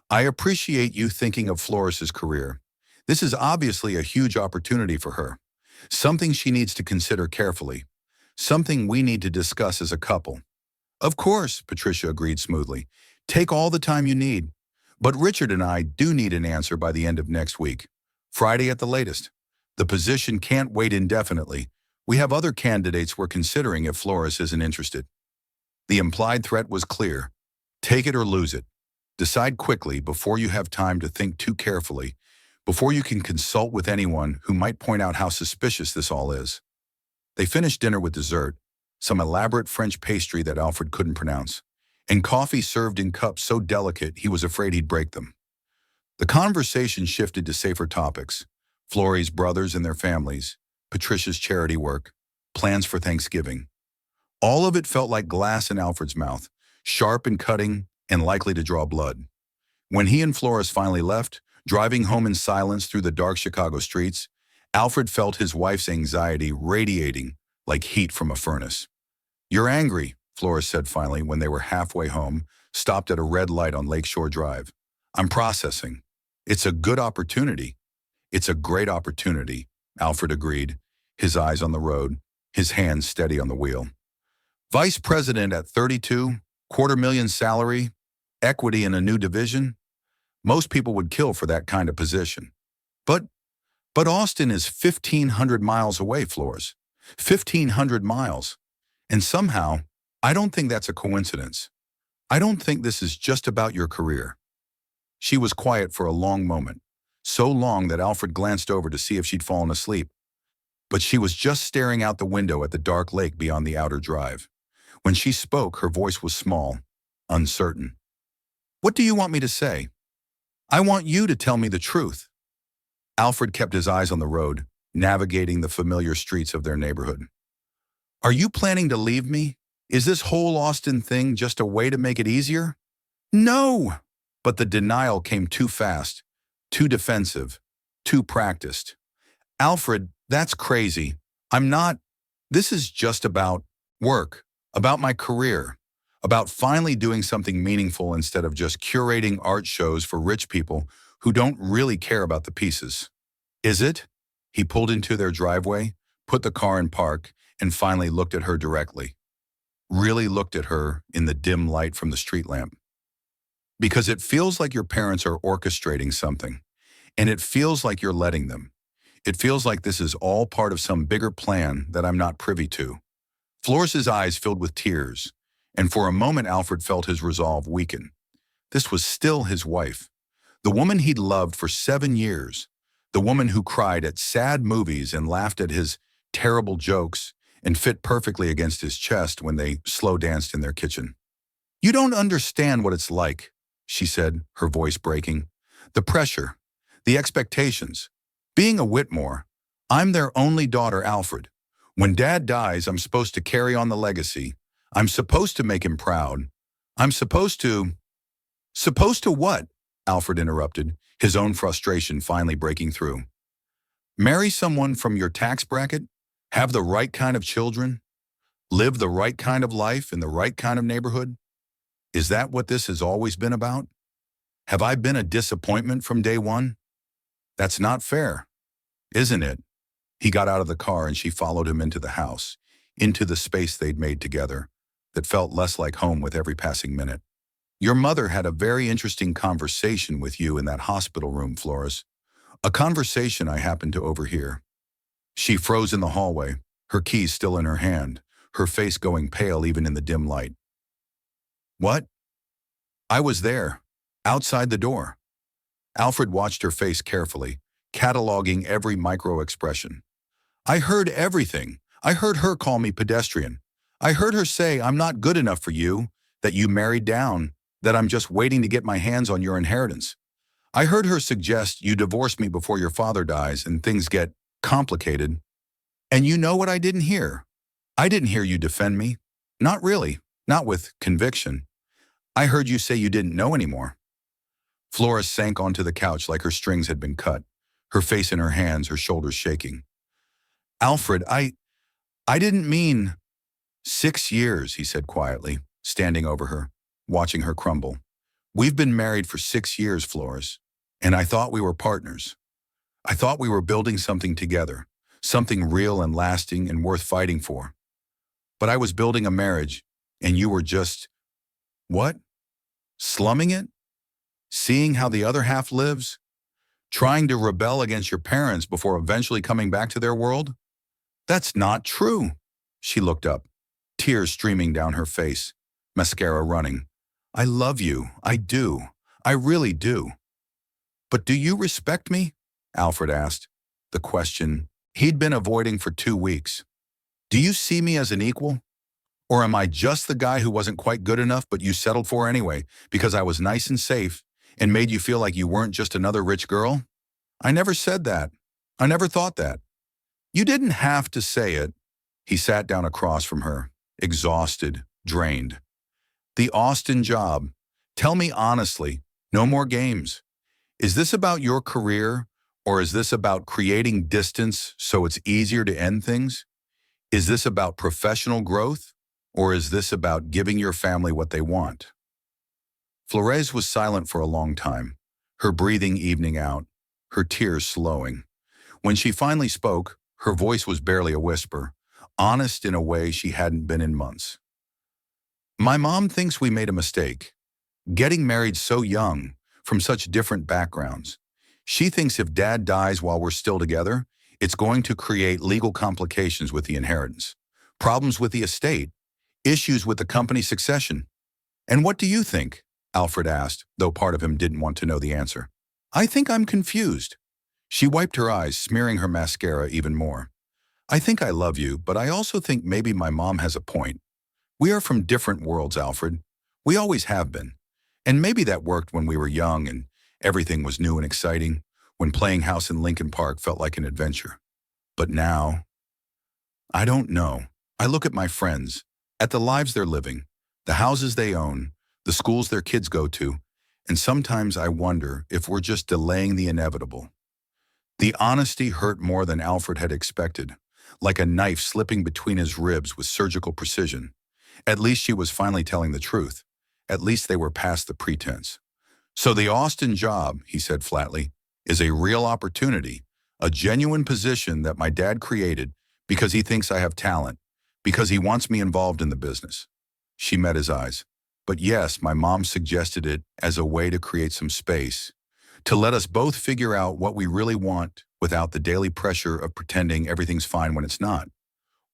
I appreciate you thinking of Flores's career. This is obviously a huge opportunity for her, something she needs to consider carefully, something we need to discuss as a couple. Of course, Patricia agreed smoothly. Take all the time you need. But Richard and I do need an answer by the end of next week, Friday at the latest. The position can't wait indefinitely. We have other candidates we're considering if Flores isn't interested. The implied threat was clear. Take it or lose it. Decide quickly before you have time to think too carefully, before you can consult with anyone who might point out how suspicious this all is. They finished dinner with dessert, some elaborate French pastry that Alfred couldn't pronounce, and coffee served in cups so delicate he was afraid he'd break them. The conversation shifted to safer topics: Flores' brothers and their families, Patricia's charity work, plans for Thanksgiving. All of it felt like glass in Alfred's mouth, sharp and cutting and likely to draw blood. When he and Flores finally left, driving home in silence through the dark Chicago streets, Alfred felt his wife's anxiety radiating like heat from a furnace. You're angry, Flores said finally when they were halfway home, stopped at a red light on Lakeshore Drive. I'm processing. It's a good opportunity. It's a great opportunity, Alfred agreed, his eyes on the road, his hands steady on the wheel. Vice president at 32, $250,000 salary, equity in a new division. Most people would kill for that kind of position. But Austin is 1,500 miles away, Flores. 1,500 miles. And somehow, I don't think that's a coincidence. I don't think this is just about your career. She was quiet for a long moment, so long that Alfred glanced over to see if she'd fallen asleep. But she was just staring out the window at the dark lake beyond the outer drive. When she spoke, her voice was small, uncertain. What do you want me to say? I want you to tell me the truth. Alfred kept his eyes on the road, navigating the familiar streets of their neighborhood. Are you planning to leave me? Is this whole Austin thing just a way to make it easier? No! But the denial came too fast, too defensive, too practiced. Alfred, that's crazy. I'm not. This is just about work, about my career, about finally doing something meaningful instead of just curating art shows for rich people who don't really care about the pieces. Is it? He pulled into their driveway, put the car in park, and finally looked at her directly. Really looked at her in the dim light from the street lamp. Because it feels like your parents are orchestrating something, and it feels like you're letting them. It feels like this is all part of some bigger plan that I'm not privy to." Floris's eyes filled with tears, and for a moment Alfred felt his resolve weaken. This was still his wife, the woman he'd loved for 7 years, the woman who cried at sad movies and laughed at his terrible jokes and fit perfectly against his chest when they slow danced in their kitchen. "You don't understand what it's like," she said, her voice breaking. "The pressure, the expectations. Being a Whitmore, I'm their only daughter, Alfred. When Dad dies, I'm supposed to carry on the legacy. I'm supposed to make him proud. I'm supposed to—" "Supposed to what?" Alfred interrupted, his own frustration finally breaking through. "Marry someone from your tax bracket, have the right kind of children, live the right kind of life in the right kind of neighborhood? Is that what this has always been about? Have I been a disappointment from day one? That's not fair, isn't it?" He got out of the car and she followed him into the house, into the space they'd made together, that felt less like home with every passing minute. "Your mother had a very interesting conversation with you in that hospital room, Floris. A conversation I happened to overhear." She froze in the hallway, her keys still in her hand, her face going pale even in the dim light. "What?" "I was there, outside the door." Alfred watched her face carefully, cataloging every micro-expression. "I heard everything. I heard her call me pedestrian. I heard her say I'm not good enough for you, that you married down, that I'm just waiting to get my hands on your inheritance. I heard her suggest you divorce me before your father dies and things get complicated. And you know what I didn't hear? I didn't hear you defend me. Not really, not with conviction. I heard you say you didn't know anymore." Floris sank onto the couch like her strings had been cut, her face in her hands, her shoulders shaking. "Alfred, I didn't mean—" "6 years," he said quietly, standing over her, watching her crumble. "We've been married for 6 years, Floris, and I thought we were partners. I thought we were building something together, something real and lasting and worth fighting for. But I was building a marriage, and you were just— what? Slumming it? Seeing how the other half lives? Trying to rebel against your parents before eventually coming back to their world? That's not true." She looked up, tears streaming down her face, mascara running. "I love you. I do. I really do." "But do you respect me?" Alfred asked, the question he'd been avoiding for 2 weeks. "Do you see me as an equal? Or am I just the guy who wasn't quite good enough but you settled for anyway because I was nice and safe and made you feel like you weren't just another rich girl? I never said that. I never thought that." "You didn't have to say it." He sat down across from her, exhausted, drained. "The Austin job. Tell me honestly, no more games. Is this about your career, or is this about creating distance so it's easier to end things? Is this about professional growth, or is this about giving your family what they want?" Flores was silent for a long time, her breathing evening out, her tears slowing. When she finally spoke, her voice was barely a whisper, honest in a way she hadn't been in months. "My mom thinks we made a mistake, getting married so young, from such different backgrounds. She thinks if Dad dies while we're still together, it's going to create legal complications with the inheritance, problems with the estate, issues with the company succession." "And what do you think?" Alfred asked, though part of him didn't want to know the answer. "I think I'm confused." She wiped her eyes, smearing her mascara even more. "I think I love you, but I also think maybe my mom has a point. We are from different worlds, Alfred. We always have been. And maybe that worked when we were young and everything was new and exciting, when playing house in Lincoln Park felt like an adventure. But now, I don't know. I look at my friends, at the lives they're living, the houses they own, the schools their kids go to, and sometimes I wonder if we're just delaying the inevitable." The honesty hurt more than Alfred had expected, like a knife slipping between his ribs with surgical precision. At least she was finally telling the truth. At least they were past the pretense. "So the Austin job," he said flatly, "is a real opportunity, a genuine position that my dad created because he thinks I have talent, because he wants me involved in the business." She met his eyes. "But yes, my mom suggested it as a way to create some space, to let us both figure out what we really want without the daily pressure of pretending everything's fine when it's not,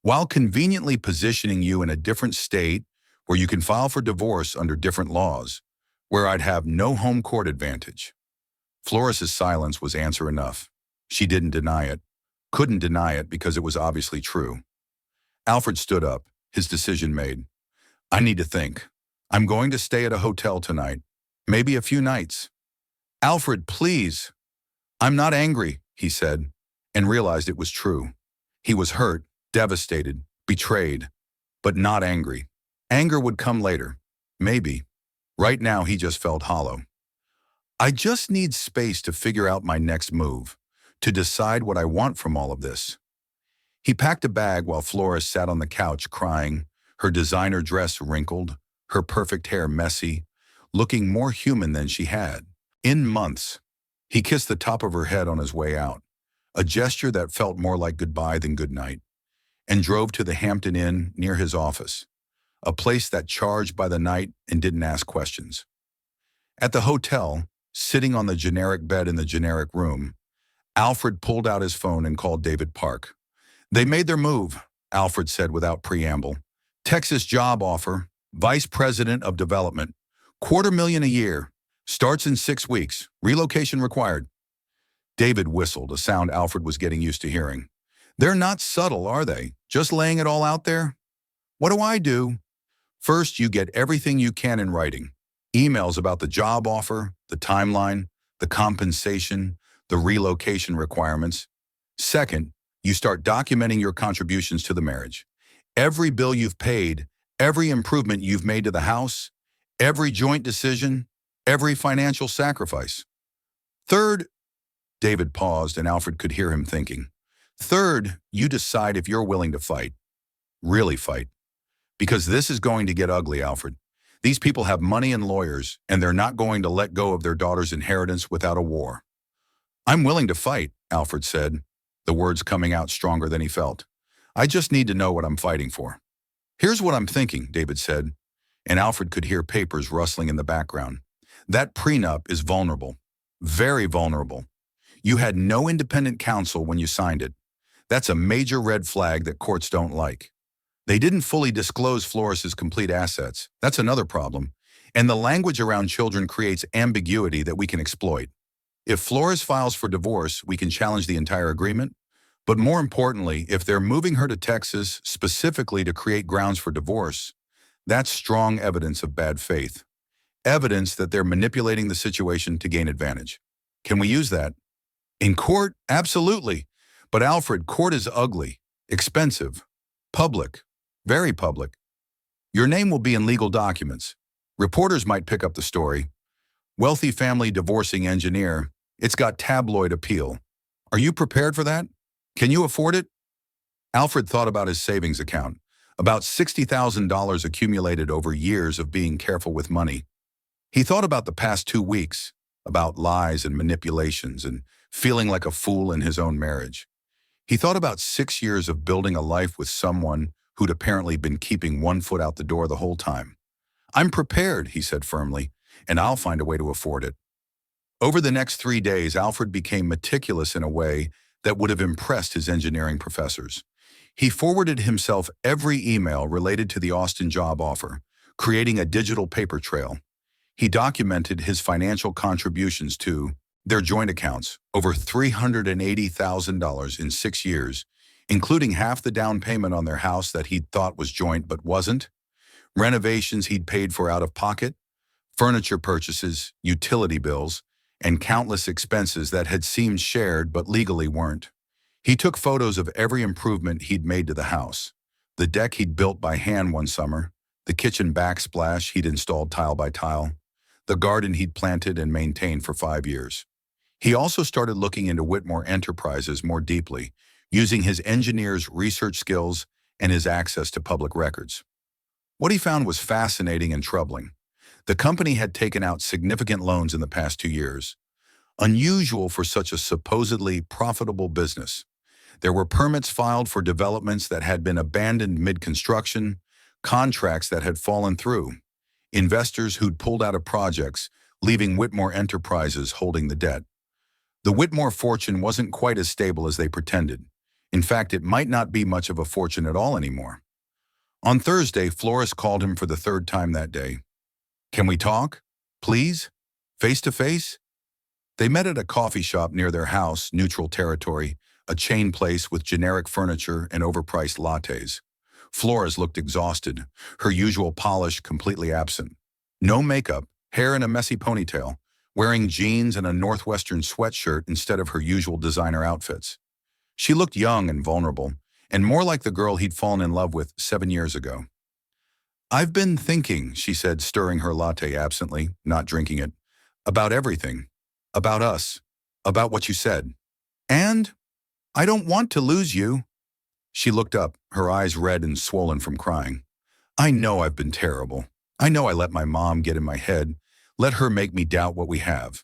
while conveniently positioning you in a different state where you can file for divorce under different laws, where I'd have no home court advantage. Floris's silence was answer enough. She didn't deny it, couldn't deny it because it was obviously true. Alfred stood up, his decision made. I need to think. I'm going to stay at a hotel tonight, maybe a few nights. Alfred, please. I'm not angry, he said, and realized it was true. He was hurt, devastated, betrayed, but not angry. Anger would come later, maybe. Right now, he just felt hollow. I just need space to figure out my next move, to decide what I want from all of this. He packed a bag while Floris sat on the couch crying, her designer dress wrinkled, her perfect hair messy, looking more human than she had in months. He kissed the top of her head on his way out, a gesture that felt more like goodbye than goodnight, and drove to the Hampton Inn near his office, a place that charged by the night and didn't ask questions. At the hotel, sitting on the generic bed in the generic room, Alfred pulled out his phone and called David Park. They made their move, Alfred said without preamble. Texas job offer, vice president of development, $250,000 a year, starts in 6 weeks, relocation required. David whistled, a sound Alfred was getting used to hearing. They're not subtle, are they? Just laying it all out there? What do I do? First, you get everything you can in writing. Emails about the job offer, the timeline, the compensation, the relocation requirements. Second, you start documenting your contributions to the marriage. Every bill you've paid, every improvement you've made to the house, every joint decision, every financial sacrifice. Third, David paused and Alfred could hear him thinking. Third, you decide if you're willing to fight. Really fight. Because this is going to get ugly, Alfred. These people have money and lawyers, and they're not going to let go of their daughter's inheritance without a war. I'm willing to fight, Alfred said, the words coming out stronger than he felt. I just need to know what I'm fighting for. Here's what I'm thinking, David said, and Alfred could hear papers rustling in the background. That prenup is vulnerable, very vulnerable. You had no independent counsel when you signed it. That's a major red flag that courts don't like. They didn't fully disclose Floris's complete assets. That's another problem. And the language around children creates ambiguity that we can exploit. If Floris files for divorce, we can challenge the entire agreement. But more importantly, if they're moving her to Texas specifically to create grounds for divorce, that's strong evidence of bad faith. Evidence that they're manipulating the situation to gain advantage. Can we use that? In court? Absolutely. But Alfred, court is ugly, expensive, public, very public. Your name will be in legal documents. Reporters might pick up the story. Wealthy family divorcing engineer. It's got tabloid appeal. Are you prepared for that? Can you afford it? Alfred thought about his savings account, about $60,000 accumulated over years of being careful with money. He thought about the past 2 weeks, about lies and manipulations and feeling like a fool in his own marriage. He thought about 6 years of building a life with someone who'd apparently been keeping one foot out the door the whole time. I'm prepared, he said firmly, and I'll find a way to afford it. Over the next 3 days, Alfred became meticulous in a way that would have impressed his engineering professors. He forwarded himself every email related to the Austin job offer, creating a digital paper trail. He documented his financial contributions to their joint accounts, over $380,000 in 6 years, including half the down payment on their house that he'd thought was joint but wasn't, renovations he'd paid for out of pocket, furniture purchases, utility bills, and countless expenses that had seemed shared but legally weren't. He took photos of every improvement he'd made to the house, the deck he'd built by hand one summer, the kitchen backsplash he'd installed tile by tile, the garden he'd planted and maintained for 5 years. He also started looking into Whitmore Enterprises more deeply, using his engineer's research skills and his access to public records. What he found was fascinating and troubling. The company had taken out significant loans in the past 2 years, unusual for such a supposedly profitable business. There were permits filed for developments that had been abandoned mid-construction, contracts that had fallen through, investors who'd pulled out of projects, leaving Whitmore Enterprises holding the debt. The Whitmore fortune wasn't quite as stable as they pretended. In fact, it might not be much of a fortune at all anymore. On Thursday, Flores called him for the third time that day. "Can we talk? Please? Face to face?" They met at a coffee shop near their house, Neutral Territory, a chain place with generic furniture and overpriced lattes. Flores looked exhausted, her usual polish completely absent. No makeup, hair in a messy ponytail, wearing jeans and a Northwestern sweatshirt instead of her usual designer outfits. She looked young and vulnerable, and more like the girl he'd fallen in love with 7 years ago. "I've been thinking," she said, stirring her latte absently, not drinking it, "about everything. About us. About what you said. And I don't want to lose you." She looked up, her eyes red and swollen from crying. "I know I've been terrible. I know I let my mom get in my head, let her make me doubt what we have.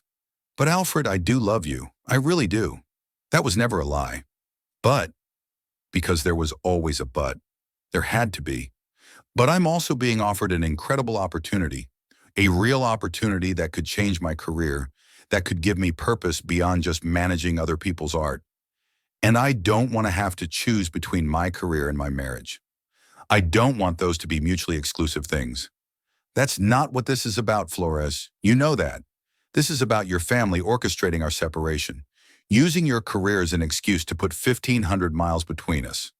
But Alfred, I do love you. I really do. That was never a lie. But," because there was always a but. There had to be. "But I'm also being offered an incredible opportunity, a real opportunity that could change my career, that could give me purpose beyond just managing other people's art. And I don't want to have to choose between my career and my marriage. I don't want those to be mutually exclusive things. That's not what this is about, Flores. You know that. This is about your family orchestrating our separation, using your career as an excuse to put 1,500 miles between us."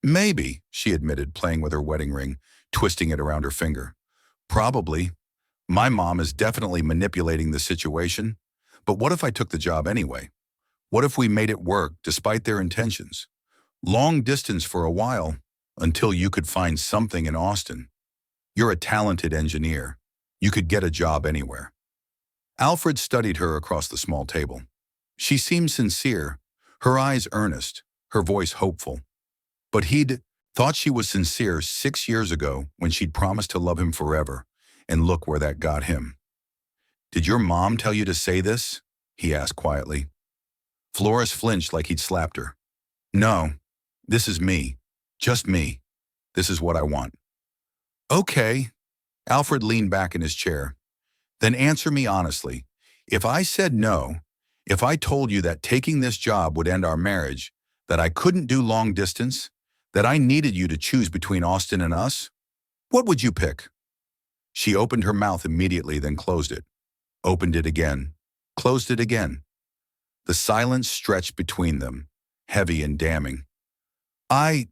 "Maybe," she admitted, playing with her wedding ring, twisting it around her finger. "Probably. My mom is definitely manipulating the situation. But what if I took the job anyway? What if we made it work despite their intentions? Long distance for a while, until you could find something in Austin. You're a talented engineer. You could get a job anywhere." Alfred studied her across the small table. She seemed sincere, her eyes earnest, her voice hopeful. But he'd thought she was sincere 6 years ago when she'd promised to love him forever, and look where that got him. "Did your mom tell you to say this?" he asked quietly. Flores flinched like he'd slapped her. "No, this is me. Just me. This is what I want." "Okay." Alfred leaned back in his chair. "Then answer me honestly. If I said no, if I told you that taking this job would end our marriage, that I couldn't do long distance, that I needed you to choose between Austin and us, what would you pick?" She opened her mouth immediately, then closed it. Opened it again. Closed it again. The silence stretched between them, heavy and damning. I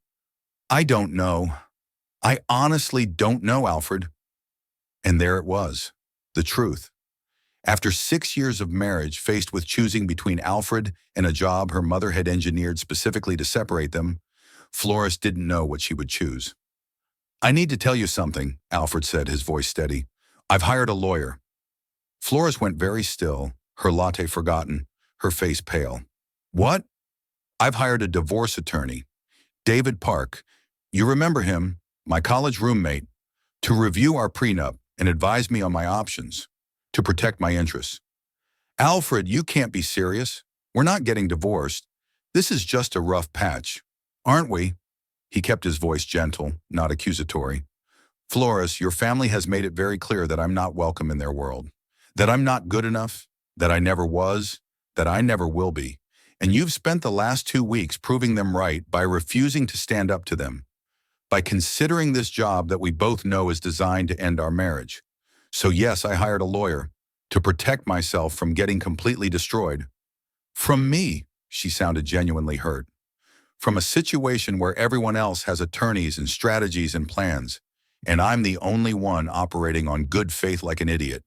don't know. I honestly don't know, Alfred." And there it was, the truth. After 6 years of marriage, faced with choosing between Alfred and a job her mother had engineered specifically to separate them, Flores didn't know what she would choose. "I need to tell you something," Alfred said, his voice steady. "I've hired a lawyer." Flores went very still, her latte forgotten, her face pale. "What?" "I've hired a divorce attorney, David Park. You remember him, my college roommate, to review our prenup and advise me on my options, to protect my interests." "Alfred, you can't be serious. We're not getting divorced. This is just a rough patch. Aren't we?" He kept his voice gentle, not accusatory. "Flores, your family has made it very clear that I'm not welcome in their world, that I'm not good enough, that I never was, that I never will be. And you've spent the last 2 weeks proving them right by refusing to stand up to them, by considering this job that we both know is designed to end our marriage. So yes, I hired a lawyer to protect myself from getting completely destroyed." "From me," she sounded genuinely hurt. "From a situation where everyone else has attorneys and strategies and plans, and I'm the only one operating on good faith like an idiot."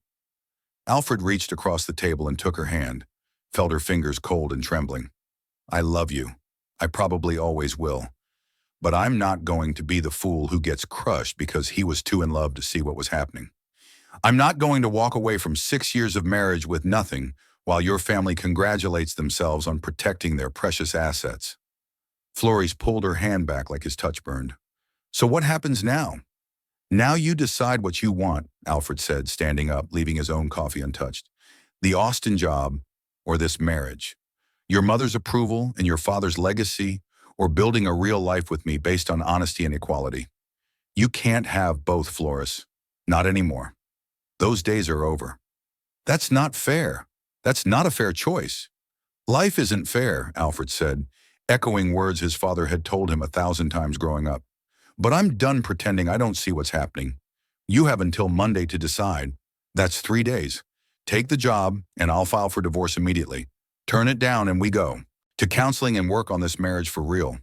Alfred reached across the table and took her hand, felt her fingers cold and trembling. "I love you. I probably always will. But I'm not going to be the fool who gets crushed because he was too in love to see what was happening. I'm not going to walk away from 6 years of marriage with nothing while your family congratulates themselves on protecting their precious assets." Flores pulled her hand back like his touch burned. "So what happens now?" "Now you decide what you want," Alfred said, standing up, leaving his own coffee untouched. "The Austin job or this marriage. Your mother's approval and your father's legacy, or building a real life with me based on honesty and equality. You can't have both, Flores. Not anymore. Those days are over." "That's not fair. That's not a fair choice." Life isn't fair, Alfred said, echoing words his father had told him 1,000 times growing up. But I'm done pretending I don't see what's happening. You have until Monday to decide. That's 3 days. Take the job, and I'll file for divorce immediately. Turn it down and we go. To counseling and work on this marriage for real.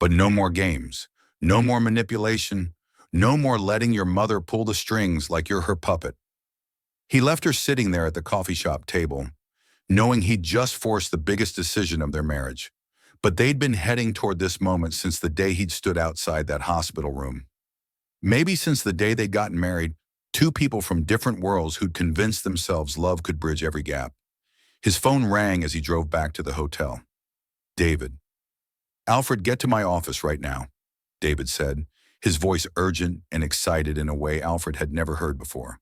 But no more games. No more manipulation. No more letting your mother pull the strings like you're her puppet. He left her sitting there at the coffee shop table, knowing he'd just forced the biggest decision of their marriage. But they'd been heading toward this moment since the day he'd stood outside that hospital room. Maybe since the day they'd gotten married, two people from different worlds who'd convinced themselves love could bridge every gap. His phone rang as he drove back to the hotel. David. Alfred, get to my office right now, David said, his voice urgent and excited in a way Alfred had never heard before.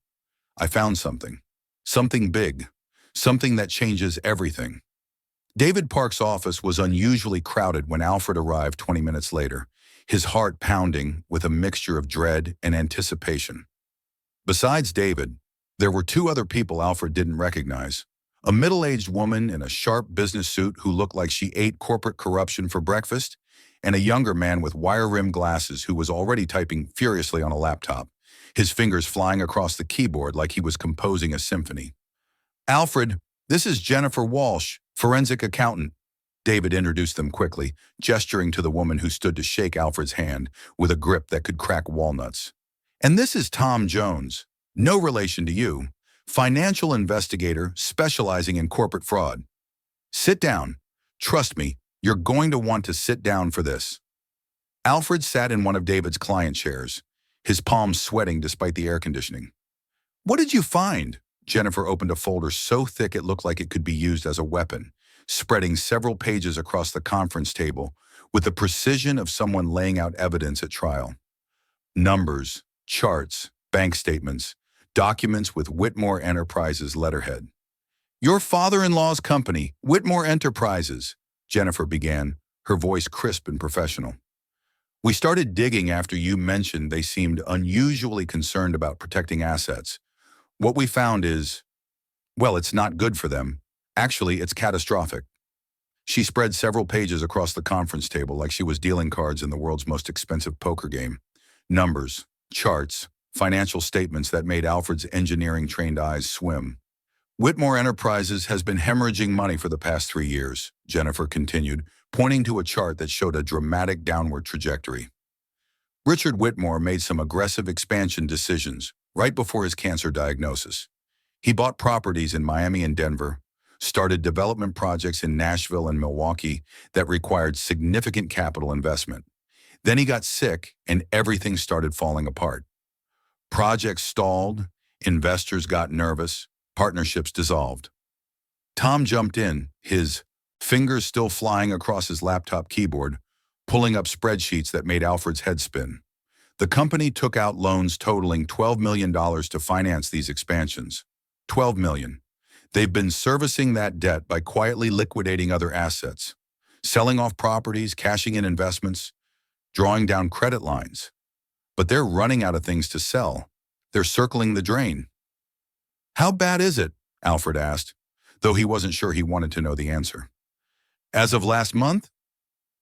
I found something. Something big. Something that changes everything. David Park's office was unusually crowded when Alfred arrived 20 minutes later, his heart pounding with a mixture of dread and anticipation. Besides David, there were two other people Alfred didn't recognize. A middle-aged woman in a sharp business suit who looked like she ate corporate corruption for breakfast, and a younger man with wire-rimmed glasses who was already typing furiously on a laptop, his fingers flying across the keyboard like he was composing a symphony. Alfred, this is Jennifer Walsh, forensic accountant. David introduced them quickly, gesturing to the woman who stood to shake Alfred's hand with a grip that could crack walnuts. And this is Tom Jones, no relation to you, financial investigator specializing in corporate fraud. Sit down. Trust me, you're going to want to sit down for this. Alfred sat in one of David's client chairs, his palms sweating despite the air conditioning. What did you find? Jennifer opened a folder so thick it looked like it could be used as a weapon, spreading several pages across the conference table with the precision of someone laying out evidence at trial. Numbers, charts, bank statements, documents with Whitmore Enterprises letterhead. Your father-in-law's company, Whitmore Enterprises, Jennifer began, her voice crisp and professional. We started digging after you mentioned they seemed unusually concerned about protecting assets. What we found is, well, it's not good for them. Actually, it's catastrophic. She spread several pages across the conference table like she was dealing cards in the world's most expensive poker game. Numbers, charts, financial statements that made Alfred's engineering-trained eyes swim. Whitmore Enterprises has been hemorrhaging money for the past 3 years, Jennifer continued, pointing to a chart that showed a dramatic downward trajectory. Richard Whitmore made some aggressive expansion decisions right before his cancer diagnosis. He bought properties in Miami and Denver, started development projects in Nashville and Milwaukee that required significant capital investment. Then he got sick and everything started falling apart. Projects stalled, investors got nervous, partnerships dissolved. Tom jumped in, his fingers still flying across his laptop keyboard, pulling up spreadsheets that made Alfred's head spin. The company took out loans totaling $12 million to finance these expansions. $12 million. They've been servicing that debt by quietly liquidating other assets, selling off properties, cashing in investments, drawing down credit lines. But they're running out of things to sell. They're circling the drain. How bad is it? Alfred asked, though he wasn't sure he wanted to know the answer. As of last month?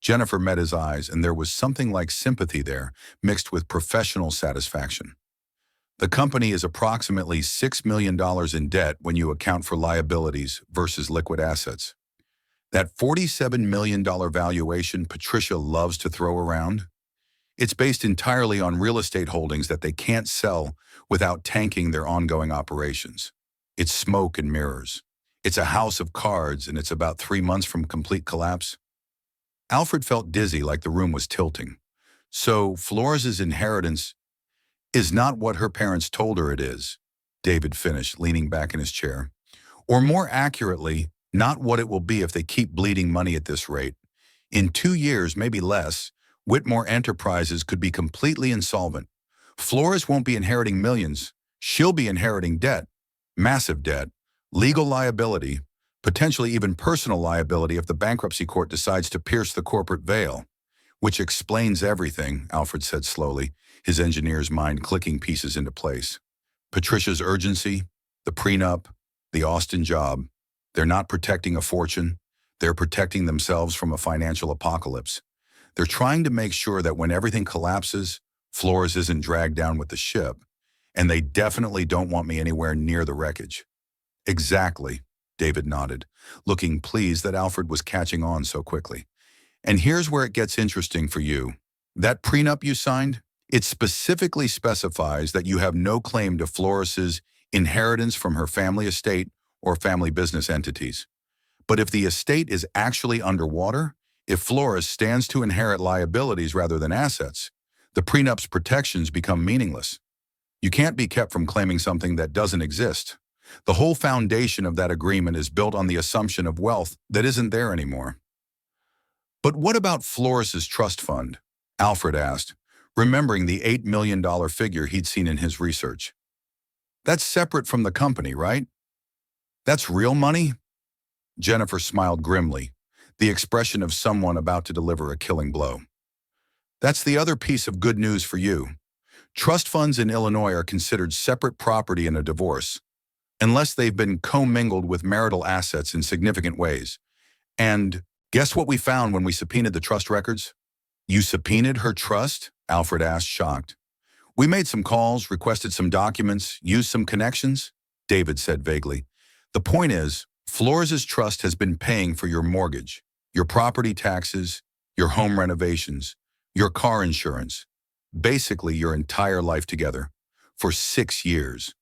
Jennifer met his eyes, and there was something like sympathy there, mixed with professional satisfaction. The company is approximately $6 million in debt when you account for liabilities versus liquid assets. That $47 million valuation Patricia loves to throw around? It's based entirely on real estate holdings that they can't sell without tanking their ongoing operations. It's smoke and mirrors. It's a house of cards, and it's about 3 months from complete collapse. Alfred felt dizzy, like the room was tilting. So Flores' inheritance is not what her parents told her it is, David finished, leaning back in his chair. Or more accurately, not what it will be if they keep bleeding money at this rate. In 2 years, maybe less, Whitmore Enterprises could be completely insolvent. Flores won't be inheriting millions. She'll be inheriting debt, massive debt, legal liability, potentially even personal liability if the bankruptcy court decides to pierce the corporate veil. Which explains everything, Alfred said slowly, his engineer's mind clicking pieces into place. Patricia's urgency, the prenup, the Austin job. They're not protecting a fortune. They're protecting themselves from a financial apocalypse. They're trying to make sure that when everything collapses, Flores isn't dragged down with the ship, and they definitely don't want me anywhere near the wreckage. Exactly, David nodded, looking pleased that Alfred was catching on so quickly. And here's where it gets interesting for you. That prenup you signed, it specifically specifies that you have no claim to Flores's inheritance from her family estate or family business entities. But if the estate is actually underwater, if Flores stands to inherit liabilities rather than assets, the prenup's protections become meaningless. You can't be kept from claiming something that doesn't exist. The whole foundation of that agreement is built on the assumption of wealth that isn't there anymore. But what about Flores's trust fund? Alfred asked, remembering the $8 million figure he'd seen in his research. That's separate from the company, right? That's real money? Jennifer smiled grimly, the expression of someone about to deliver a killing blow. That's the other piece of good news for you. Trust funds in Illinois are considered separate property in a divorce, unless they've been commingled with marital assets in significant ways. And guess what we found when we subpoenaed the trust records? You subpoenaed her trust? Alfred asked, shocked. We made some calls, requested some documents, used some connections, David said vaguely. The point is, Flores's trust has been paying for your mortgage, your property taxes, your home renovations, your car insurance, basically your entire life together, for 6 years.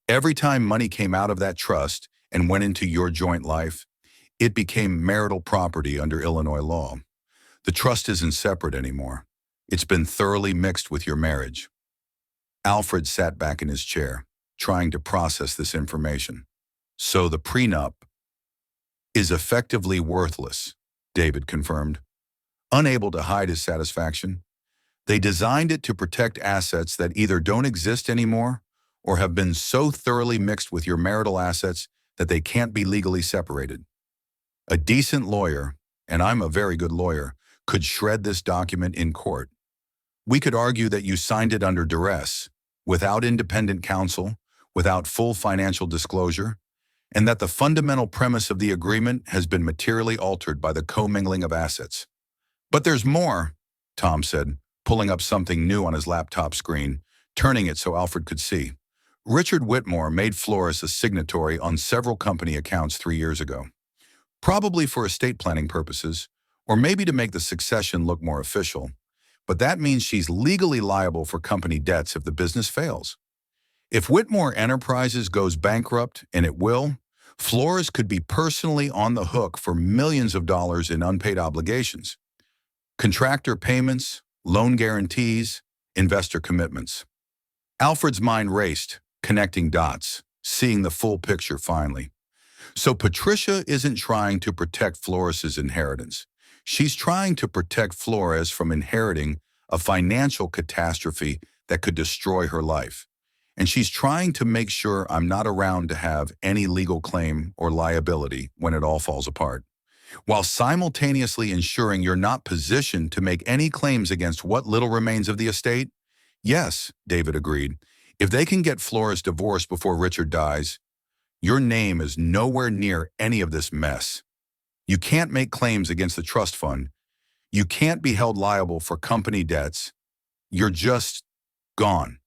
Every time money came out of that trust and went into your joint life, it became marital property under Illinois law. The trust isn't separate anymore. It's been thoroughly mixed with your marriage. Alfred sat back in his chair, trying to process this information. So the prenup is effectively worthless, David confirmed. Unable to hide his satisfaction, they designed it to protect assets that either don't exist anymore or have been so thoroughly mixed with your marital assets that they can't be legally separated. A decent lawyer, and I'm a very good lawyer, could shred this document in court. We could argue that you signed it under duress, without independent counsel, without full financial disclosure, and that the fundamental premise of the agreement has been materially altered by the commingling of assets. But there's more, Tom said, pulling up something new on his laptop screen, turning it so Alfred could see. Richard Whitmore made Flores a signatory on several company accounts 3 years ago, probably for estate planning purposes, or maybe to make the succession look more official. But that means she's legally liable for company debts if the business fails. If Whitmore Enterprises goes bankrupt, and it will, Flores could be personally on the hook for millions of dollars in unpaid obligations. Contractor payments, loan guarantees, investor commitments. Alfred's mind raced, connecting dots, seeing the full picture finally. So Patricia isn't trying to protect Flores's inheritance. She's trying to protect Flores from inheriting a financial catastrophe that could destroy her life. And she's trying to make sure I'm not around to have any legal claim or liability when it all falls apart, while simultaneously ensuring you're not positioned to make any claims against what little remains of the estate. Yes, David agreed. If they can get Flores divorced before Richard dies, your name is nowhere near any of this mess. You can't make claims against the trust fund. You can't be held liable for company debts. You're just gone.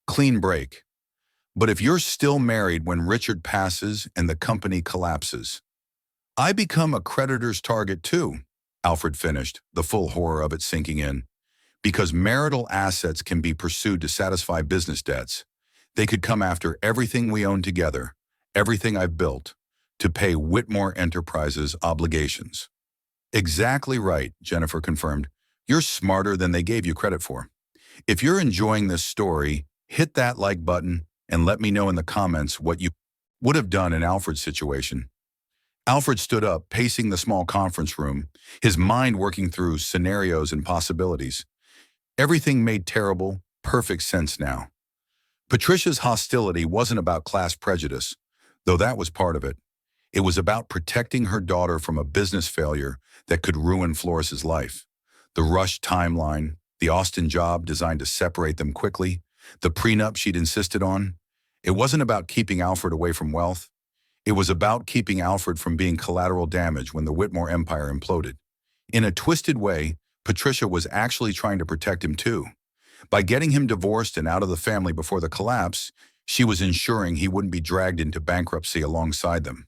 Clean break. But if you're still married when Richard passes and the company collapses, I become a creditor's target too, Alfred finished, the full horror of it sinking in. Because marital assets can be pursued to satisfy business debts. They could come after everything we own together, everything I've built, to pay Whitmore Enterprises' obligations. Exactly right, Jennifer confirmed. You're smarter than they gave you credit for. If you're enjoying this story, hit that like button and let me know in the comments what you would have done in Alfred's situation. Alfred stood up, pacing the small conference room, his mind working through scenarios and possibilities. Everything made terrible, perfect sense now. Patricia's hostility wasn't about class prejudice, though that was part of it. It was about protecting her daughter from a business failure that could ruin Flores's life. The rushed timeline, the Austin job designed to separate them quickly, the prenup she'd insisted on. It wasn't about keeping Alfred away from wealth. It was about keeping Alfred from being collateral damage when the Whitmore empire imploded. In a twisted way, Patricia was actually trying to protect him too. By getting him divorced and out of the family before the collapse, she was ensuring he wouldn't be dragged into bankruptcy alongside them.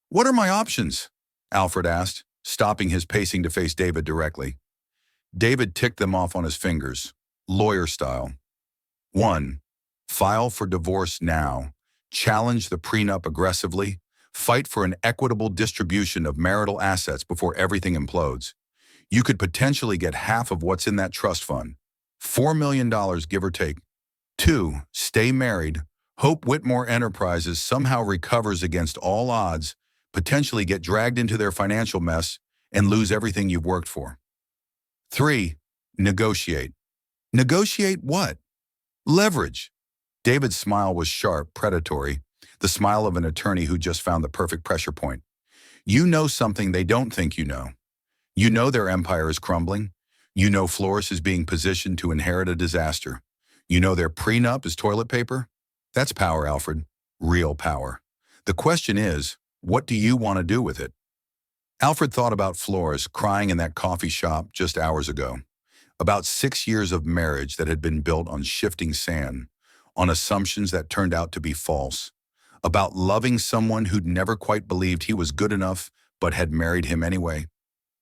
"What are my options?" Alfred asked, stopping his pacing to face David directly. David ticked them off on his fingers, lawyer style. 1. File for divorce now. Challenge the prenup aggressively. Fight for an equitable distribution of marital assets before everything implodes. You could potentially get half of what's in that trust fund. $4 million, give or take. 2. Stay married. Hope Whitmore Enterprises somehow recovers against all odds, potentially get dragged into their financial mess, and lose everything you've worked for. 3. Negotiate. Negotiate what? Leverage. David's smile was sharp, predatory, the smile of an attorney who just found the perfect pressure point. You know something they don't think you know. You know their empire is crumbling. You know Flores is being positioned to inherit a disaster. You know their prenup is toilet paper. That's power, Alfred. Real power. The question is, what do you want to do with it? Alfred thought about Flores crying in that coffee shop just hours ago. About 6 years of marriage that had been built on shifting sand, on assumptions that turned out to be false. About loving someone who'd never quite believed he was good enough but had married him anyway.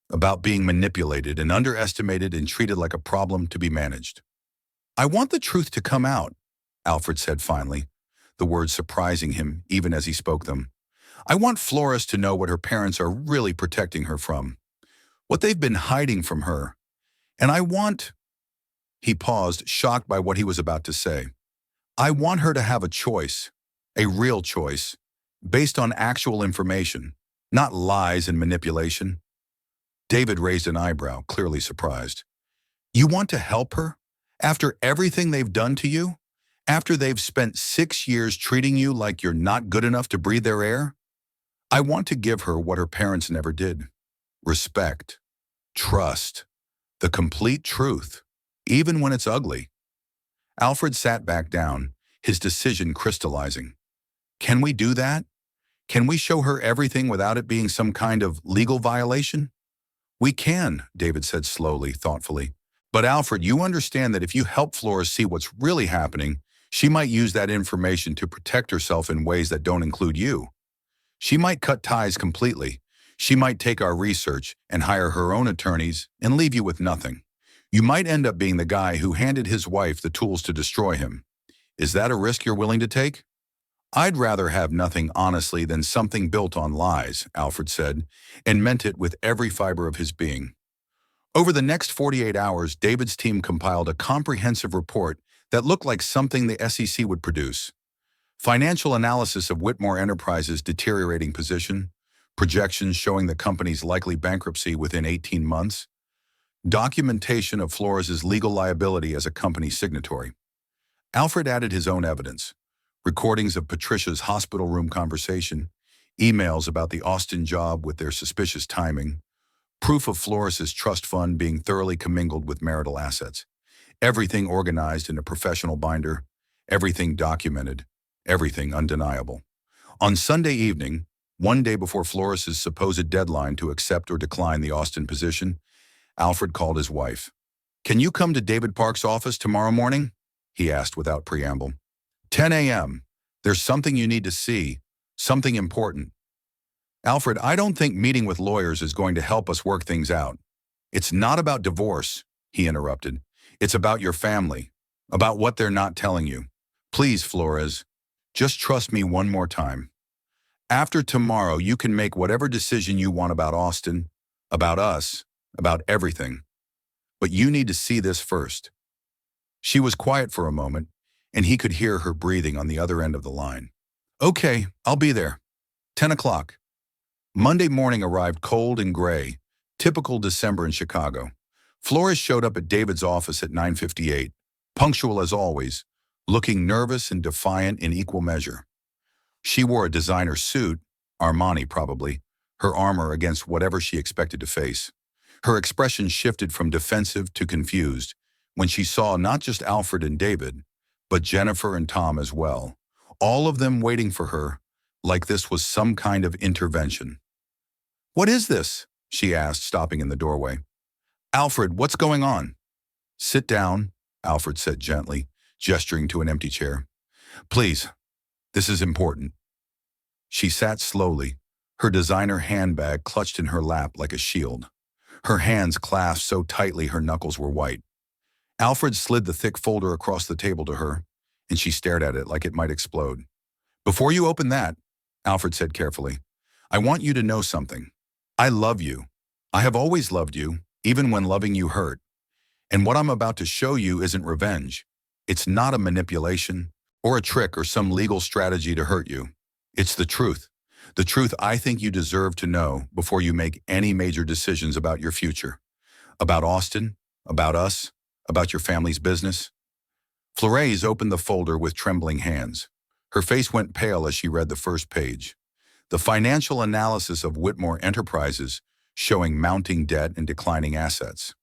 About being manipulated and underestimated and treated like a problem to be managed. "I want the truth to come out," Alfred said finally, the words surprising him even as he spoke them. "I want Flores to know what her parents are really protecting her from, what they've been hiding from her. And I want—" He paused, shocked by what he was about to say. "I want her to have a choice, a real choice, based on actual information, not lies and manipulation." David raised an eyebrow, clearly surprised. "You want to help her? After everything they've done to you? After they've spent 6 years treating you like you're not good enough to breathe their air? I want to give her what her parents never did. Respect. Trust. The complete truth, even when it's ugly." Alfred sat back down, his decision crystallizing. "Can we do that? Can we show her everything without it being some kind of legal violation?" "We can," David said slowly, thoughtfully. "But Alfred, you understand that if you help Flores see what's really happening, she might use that information to protect herself in ways that don't include you. She might cut ties completely. She might take our research and hire her own attorneys and leave you with nothing. You might end up being the guy who handed his wife the tools to destroy him. Is that a risk you're willing to take?" "I'd rather have nothing honestly than something built on lies," Alfred said, and meant it with every fiber of his being. Over the next 48 hours, David's team compiled a comprehensive report that looked like something the SEC would produce. Financial analysis of Whitmore Enterprises' deteriorating position, projections showing the company's likely bankruptcy within 18 months, documentation of Flores' legal liability as a company signatory. Alfred added his own evidence, recordings of Patricia's hospital room conversation, emails about the Austin job with their suspicious timing, proof of Flores' trust fund being thoroughly commingled with marital assets. Everything organized in a professional binder, everything documented, everything undeniable. On Sunday evening, one day before Flores' supposed deadline to accept or decline the Austin position, Alfred called his wife. "Can you come to David Park's office tomorrow morning?" he asked without preamble. 10 a.m. There's something you need to see, something important." "Alfred, I don't think meeting with lawyers is going to help us work things out. It's not about divorce," he interrupted. "It's about your family, about what they're not telling you. Please, Flores, just trust me one more time. After tomorrow, you can make whatever decision you want about Austin, about us, about everything. But you need to see this first." She was quiet for a moment, and he could hear her breathing on the other end of the line. "Okay, I'll be there. 10 o'clock. Monday morning arrived cold and gray, typical December in Chicago. Flores showed up at David's office at 9:58, punctual as always, looking nervous and defiant in equal measure. She wore a designer suit, Armani probably, her armor against whatever she expected to face. Her expression shifted from defensive to confused when she saw not just Alfred and David, but Jennifer and Tom as well, all of them waiting for her, like this was some kind of intervention. "What is this?" she asked, stopping in the doorway. "Alfred, what's going on?" "Sit down," Alfred said gently, gesturing to an empty chair. "Please, this is important." She sat slowly, her designer handbag clutched in her lap like a shield. Her hands clasped so tightly her knuckles were white. Alfred slid the thick folder across the table to her, and she stared at it like it might explode. "Before you open that," Alfred said carefully, "I want you to know something. I love you. I have always loved you, even when loving you hurt. And what I'm about to show you isn't revenge. It's not a manipulation, or a trick or some legal strategy to hurt you. It's the truth. The truth I think you deserve to know before you make any major decisions about your future. About Austin, about us, about your family's business." Flores opened the folder with trembling hands. Her face went pale as she read the first page. The financial analysis of Whitmore Enterprises, showing mounting debt and declining assets.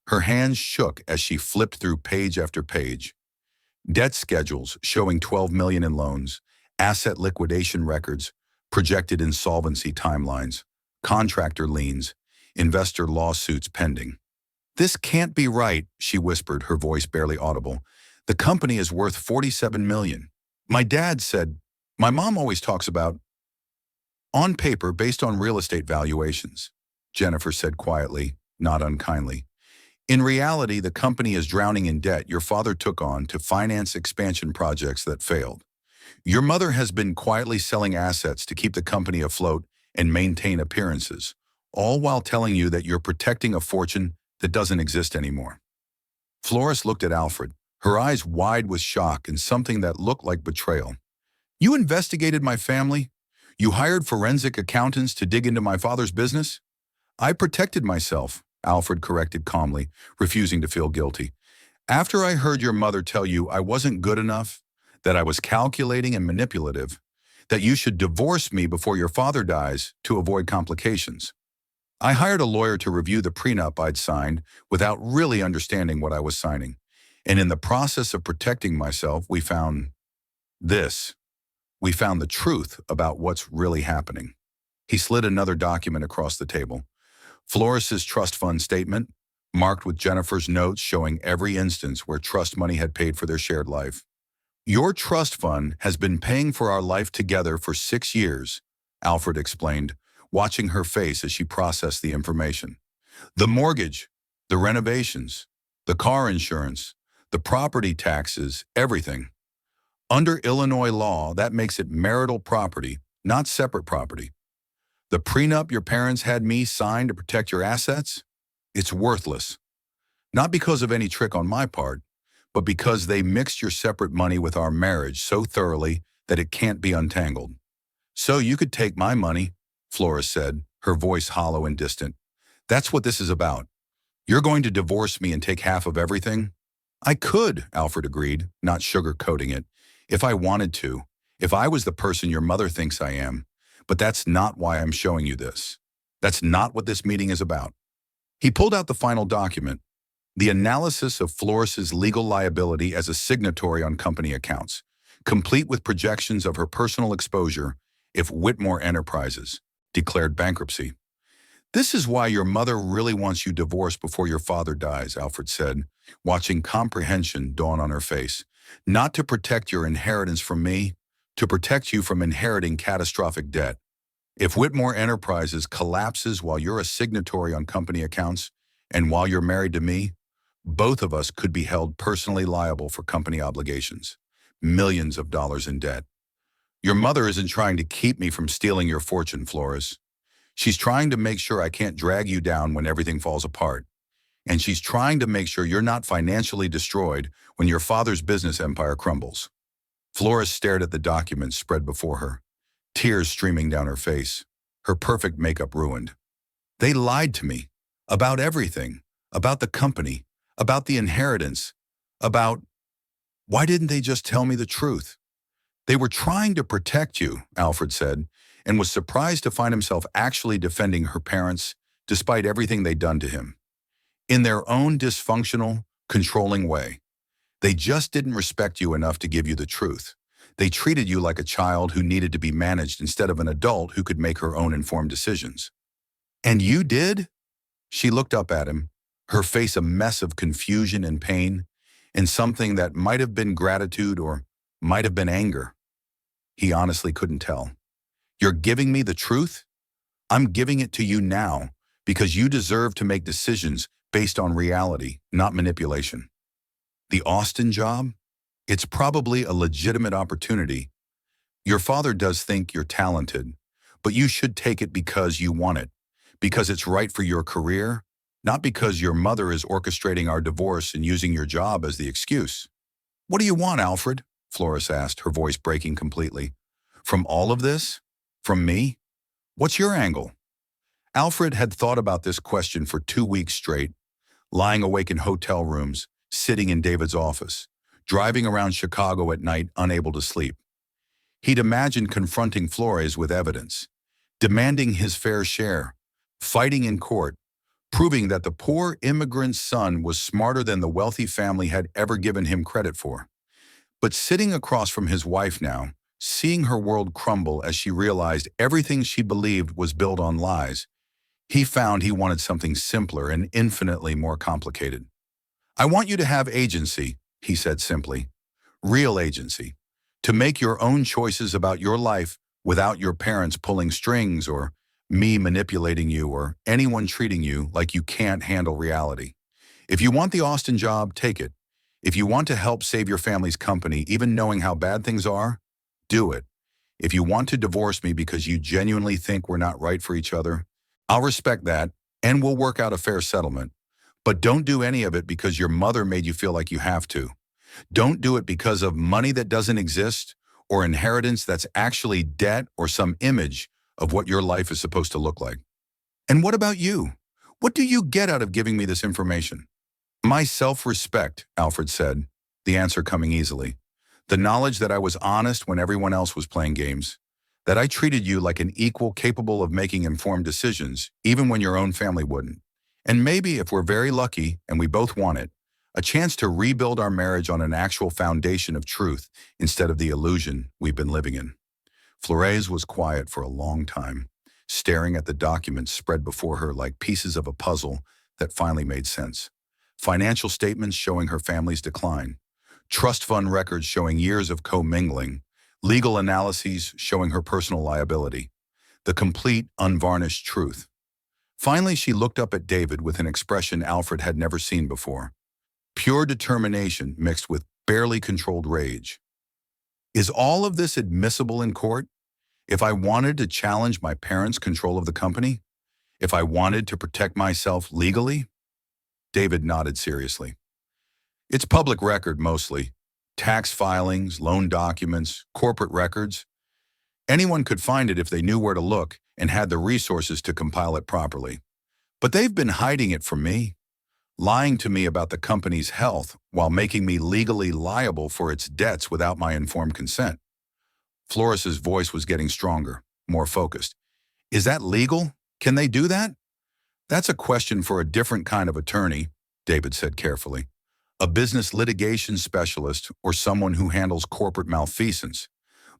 Her hands shook as she flipped through page after page. Debt schedules showing $12 million in loans, asset liquidation records, projected insolvency timelines, contractor liens, investor lawsuits pending. "This can't be right," she whispered, her voice barely audible. "The company is worth $47 million. My dad said, my mom always talks about, on paper based on real estate valuations," Jennifer said quietly, not unkindly. "In reality, the company is drowning in debt your father took on to finance expansion projects that failed. Your mother has been quietly selling assets to keep the company afloat and maintain appearances, all while telling you that you're protecting a fortune that doesn't exist anymore." Flores looked at Alfred, her eyes wide with shock and something that looked like betrayal. "You investigated my family? You hired forensic accountants to dig into my father's business?" "I protected myself," Alfred corrected calmly, refusing to feel guilty. "After I heard your mother tell you I wasn't good enough, that I was calculating and manipulative, that you should divorce me before your father dies to avoid complications. I hired a lawyer to review the prenup I'd signed without really understanding what I was signing. And in the process of protecting myself, we found this. We found the truth about what's really happening." He slid another document across the table. Flores's trust fund statement, marked with Jennifer's notes showing every instance where trust money had paid for their shared life. "Your trust fund has been paying for our life together for 6 years," Alfred explained, watching her face as she processed the information. "The mortgage, the renovations, the car insurance, the property taxes, everything. Under Illinois law, that makes it marital property, not separate property. The prenup your parents had me sign to protect your assets? It's worthless. Not because of any trick on my part, but because they mixed your separate money with our marriage so thoroughly that it can't be untangled. So you could take my money," Flores said, her voice hollow and distant. "That's what this is about. You're going to divorce me and take half of everything?" "I could," Alfred agreed, not sugarcoating it, "if I wanted to, if I was the person your mother thinks I am. But that's not why I'm showing you this. That's not what this meeting is about." He pulled out the final document, the analysis of Flores's legal liability as a signatory on company accounts, complete with projections of her personal exposure if Whitmore Enterprises declared bankruptcy. "This is why your mother really wants you divorced before your father dies," Alfred said, watching comprehension dawn on her face. "Not to protect your inheritance from me, to protect you from inheriting catastrophic debt. If Whitmore Enterprises collapses while you're a signatory on company accounts and while you're married to me, both of us could be held personally liable for company obligations, millions of dollars in debt. Your mother isn't trying to keep me from stealing your fortune, Flores. She's trying to make sure I can't drag you down when everything falls apart. And she's trying to make sure you're not financially destroyed when your father's business empire crumbles." Flores stared at the documents spread before her, tears streaming down her face, her perfect makeup ruined. "They lied to me. About everything. About the company. About the inheritance. About... Why didn't they just tell me the truth?" "They were trying to protect you," Alfred said, and was surprised to find himself actually defending her parents despite everything they'd done to him. "In their own dysfunctional, controlling way. They just didn't respect you enough to give you the truth. They treated you like a child who needed to be managed instead of an adult who could make her own informed decisions. And you did? She looked up at him, her face a mess of confusion and pain, and something that might have been gratitude or might have been anger. He honestly couldn't tell. You're giving me the truth? I'm giving it to you now because you deserve to make decisions based on reality, not manipulation. The Austin job? It's probably a legitimate opportunity. Your father does think you're talented, but you should take it because you want it, because it's right for your career, not because your mother is orchestrating our divorce and using your job as the excuse. What do you want, Alfred? Flores asked, her voice breaking completely. From all of this? From me? What's your angle? Alfred had thought about this question for 2 weeks straight, lying awake in hotel rooms, sitting in David's office, driving around Chicago at night unable to sleep. He'd imagined confronting Flores with evidence, demanding his fair share, fighting in court, proving that the poor immigrant's son was smarter than the wealthy family had ever given him credit for. But sitting across from his wife now, seeing her world crumble as she realized everything she believed was built on lies, he found he wanted something simpler and infinitely more complicated. I want you to have agency, he said simply. Real agency. To make your own choices about your life without your parents pulling strings or me manipulating you or anyone treating you like you can't handle reality. If you want the Austin job, take it. If you want to help save your family's company, even knowing how bad things are, do it. If you want to divorce me because you genuinely think we're not right for each other, I'll respect that and we'll work out a fair settlement. But don't do any of it because your mother made you feel like you have to. Don't do it because of money that doesn't exist or inheritance that's actually debt or some image of what your life is supposed to look like. And what about you? What do you get out of giving me this information? My self-respect, Alfred said, the answer coming easily. The knowledge that I was honest when everyone else was playing games. That I treated you like an equal capable of making informed decisions, even when your own family wouldn't. And maybe, if we're very lucky, and we both want it, a chance to rebuild our marriage on an actual foundation of truth instead of the illusion we've been living in. Flores was quiet for a long time, staring at the documents spread before her like pieces of a puzzle that finally made sense. Financial statements showing her family's decline, trust fund records showing years of commingling, legal analyses showing her personal liability, the complete, unvarnished truth. Finally, she looked up at David with an expression Alfred had never seen before. Pure determination mixed with barely controlled rage. Is all of this admissible in court? If I wanted to challenge my parents' control of the company? If I wanted to protect myself legally? David nodded seriously. It's public record mostly. Tax filings, loan documents, corporate records. Anyone could find it if they knew where to look and had the resources to compile it properly. But they've been hiding it from me, lying to me about the company's health while making me legally liable for its debts without my informed consent. Flores's voice was getting stronger, more focused. Is that legal? Can they do that? That's a question for a different kind of attorney, David said carefully. A business litigation specialist or someone who handles corporate malfeasance.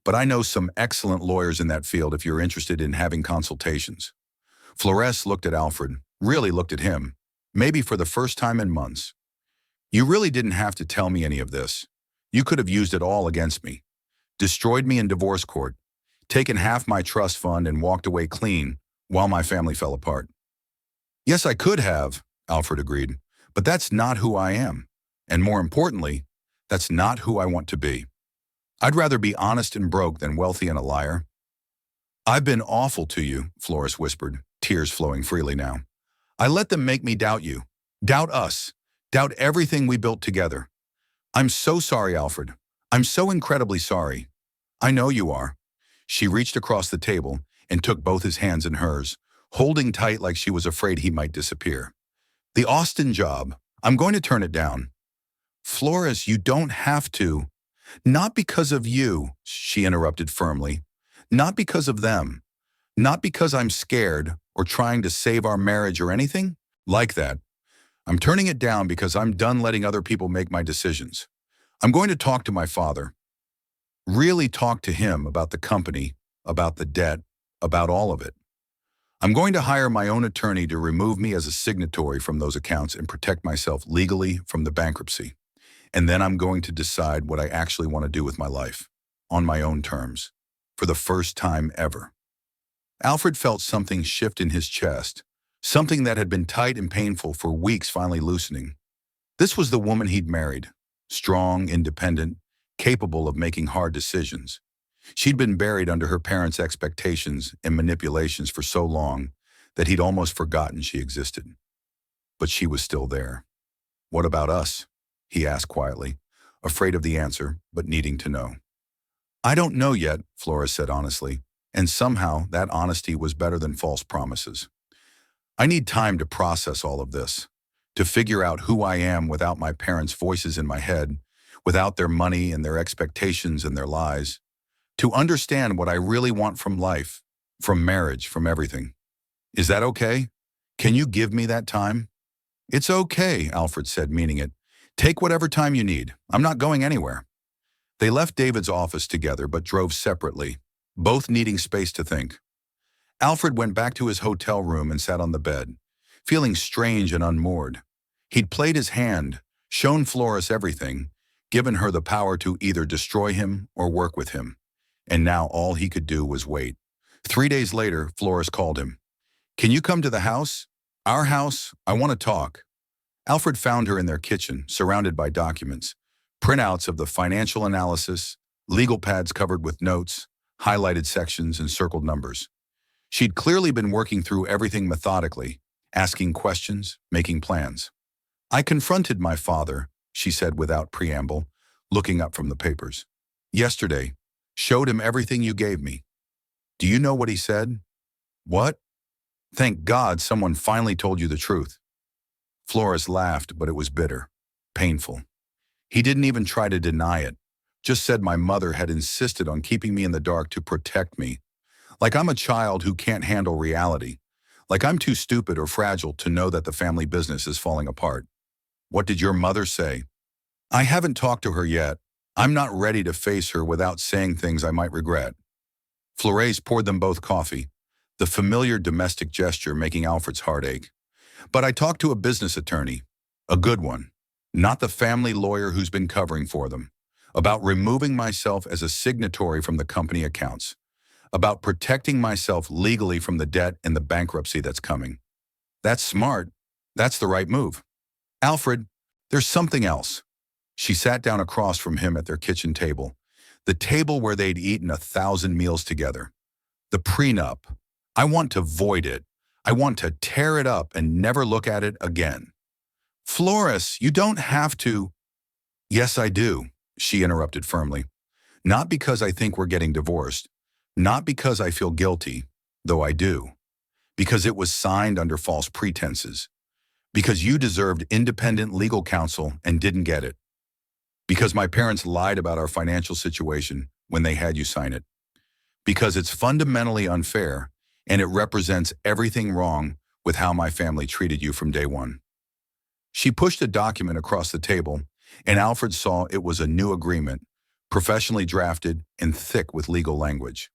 But I know some excellent lawyers in that field if you're interested in having consultations. Flores looked at Alfred, really looked at him, maybe for the first time in months. You really didn't have to tell me any of this. You could have used it all against me. Destroyed me in divorce court, taken half my trust fund and walked away clean while my family fell apart. Yes, I could have, Alfred agreed, but that's not who I am. And more importantly, that's not who I want to be. I'd rather be honest and broke than wealthy and a liar. I've been awful to you, Flores whispered, tears flowing freely now. I let them make me doubt you, doubt us, doubt everything we built together. I'm so sorry, Alfred. I'm so incredibly sorry. I know you are. She reached across the table and took both his hands in hers, holding tight like she was afraid he might disappear. The Austin job, I'm going to turn it down. Flores, you don't have to. Not because of you, she interrupted firmly. Not because of them. Not because I'm scared or trying to save our marriage or anything like that. I'm turning it down because I'm done letting other people make my decisions. I'm going to talk to my father. Really talk to him about the company, about the debt, about all of it. I'm going to hire my own attorney to remove me as a signatory from those accounts and protect myself legally from the bankruptcy. And then I'm going to decide what I actually want to do with my life, on my own terms, for the first time ever. Alfred felt something shift in his chest, something that had been tight and painful for weeks finally loosening. This was the woman he'd married, strong, independent, capable of making hard decisions. She'd been buried under her parents' expectations and manipulations for so long that he'd almost forgotten she existed. But she was still there. "What about us?" he asked quietly, afraid of the answer, but needing to know. "I don't know yet," Flora said honestly, and somehow that honesty was better than false promises. "I need time to process all of this, to figure out who I am without my parents' voices in my head, without their money and their expectations and their lies, to understand what I really want from life, from marriage, from everything. Is that okay? Can you give me that time?" "It's okay," Alfred said, meaning it. "Take whatever time you need. I'm not going anywhere." They left David's office together but drove separately, both needing space to think. Alfred went back to his hotel room and sat on the bed, feeling strange and unmoored. He'd played his hand, shown Floris everything, given her the power to either destroy him or work with him. And now all he could do was wait. 3 days later, Floris called him. "Can you come to the house? Our house? I want to talk." Alfred found her in their kitchen, surrounded by documents, printouts of the financial analysis, legal pads covered with notes, highlighted sections, and circled numbers. She'd clearly been working through everything methodically, asking questions, making plans. "I confronted my father," she said without preamble, looking up from the papers. "Yesterday, showed him everything you gave me. Do you know what he said?" "What?" "Thank God someone finally told you the truth." Floris laughed, but it was bitter, painful. He didn't even try to deny it, just said my mother had insisted on keeping me in the dark to protect me. Like I'm a child who can't handle reality. Like I'm too stupid or fragile to know that the family business is falling apart. "What did your mother say?" "I haven't talked to her yet. I'm not ready to face her without saying things I might regret." Flores poured them both coffee, the familiar domestic gesture making Alfred's heart ache. "But I talked to a business attorney, a good one, not the family lawyer who's been covering for them, about removing myself as a signatory from the company accounts, about protecting myself legally from the debt and the bankruptcy that's coming. That's smart. That's the right move. Alfred, there's something else." She sat down across from him at their kitchen table, the table where they'd eaten 1,000 meals together. "The prenup. I want to void it. I want to tear it up and never look at it again." "Floris, you don't have to." "Yes, I do," she interrupted firmly. "Not because I think we're getting divorced. Not because I feel guilty, though I do. Because it was signed under false pretenses. Because you deserved independent legal counsel and didn't get it. Because my parents lied about our financial situation when they had you sign it. Because it's fundamentally unfair and it represents everything wrong with how my family treated you from day one." She pushed a document across the table, and Alfred saw it was a new agreement, professionally drafted and thick with legal language.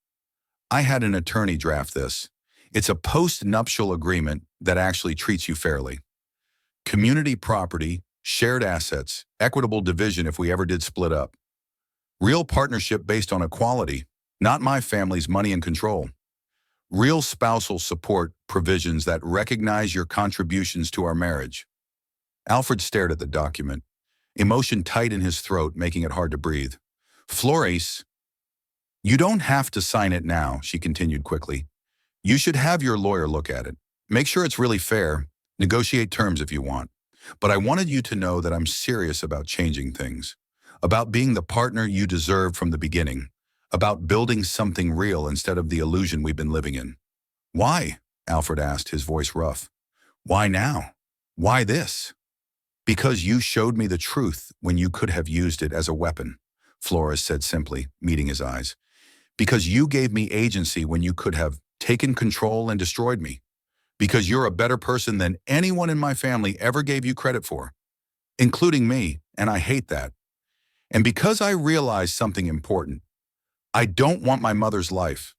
"I had an attorney draft this. It's a post-nuptial agreement that actually treats you fairly. Community property, shared assets, equitable division if we ever did split up. Real partnership based on equality, not my family's money and control. Real spousal support provisions that recognize your contributions to our marriage." Alfred stared at the document, emotion tight in his throat, making it hard to breathe. "Floris, you don't have to sign it now," she continued quickly. "You should have your lawyer look at it. Make sure it's really fair. Negotiate terms if you want. But I wanted you to know that I'm serious about changing things, about being the partner you deserved from the beginning, about building something real instead of the illusion we've been living in." "Why?" Alfred asked, his voice rough. "Why now? Why this?" "Because you showed me the truth when you could have used it as a weapon," Flores said simply, meeting his eyes. "Because you gave me agency when you could have taken control and destroyed me. Because you're a better person than anyone in my family ever gave you credit for, including me, and I hate that. And because I realized something important, I don't want my mother's life.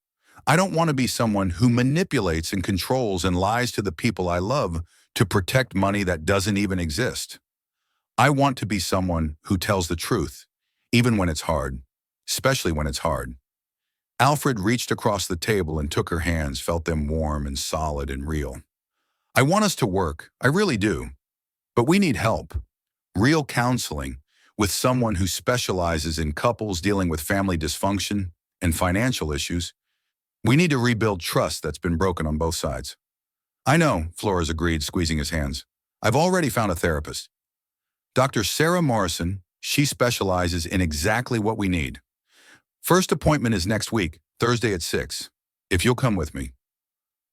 I don't want to be someone who manipulates and controls and lies to the people I love to protect money that doesn't even exist. I want to be someone who tells the truth, even when it's hard, especially when it's hard. Alfred reached across the table and took her hands, felt them warm and solid and real. I want us to work, I really do. But we need help. Real counseling with someone who specializes in couples dealing with family dysfunction and financial issues. We need to rebuild trust that's been broken on both sides. I know, Flores agreed, squeezing his hands. I've already found a therapist. Dr. Sarah Morrison, she specializes in exactly what we need. First appointment is next week, Thursday at 6. If you'll come with me.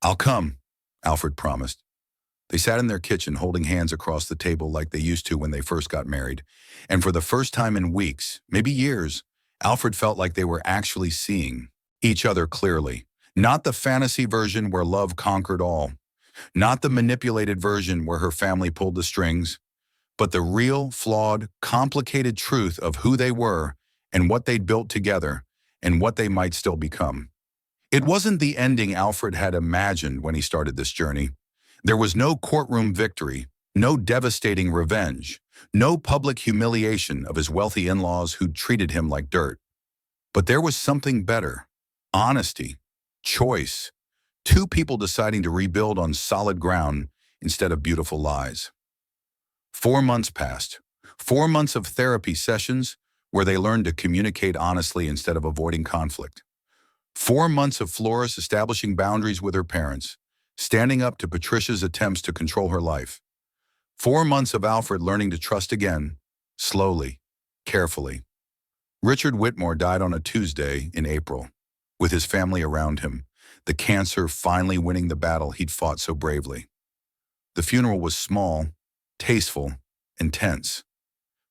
I'll come, Alfred promised. They sat in their kitchen holding hands across the table like they used to when they first got married. And for the first time in weeks, maybe years, Alfred felt like they were actually seeing each other clearly. Not the fantasy version where love conquered all. Not the manipulated version where her family pulled the strings. But the real, flawed, complicated truth of who they were and what they'd built together and what they might still become. It wasn't the ending Alfred had imagined when he started this journey. There was no courtroom victory, no devastating revenge, no public humiliation of his wealthy in-laws who'd treated him like dirt. But there was something better: honesty, choice, two people deciding to rebuild on solid ground instead of beautiful lies. 4 months passed. 4 months of therapy sessions where they learned to communicate honestly instead of avoiding conflict. 4 months of Flores establishing boundaries with her parents, standing up to Patricia's attempts to control her life. 4 months of Alfred learning to trust again, slowly, carefully. Richard Whitmore died on a Tuesday in April, with his family around him, the cancer finally winning the battle he'd fought so bravely. The funeral was small, tasteful, and tense.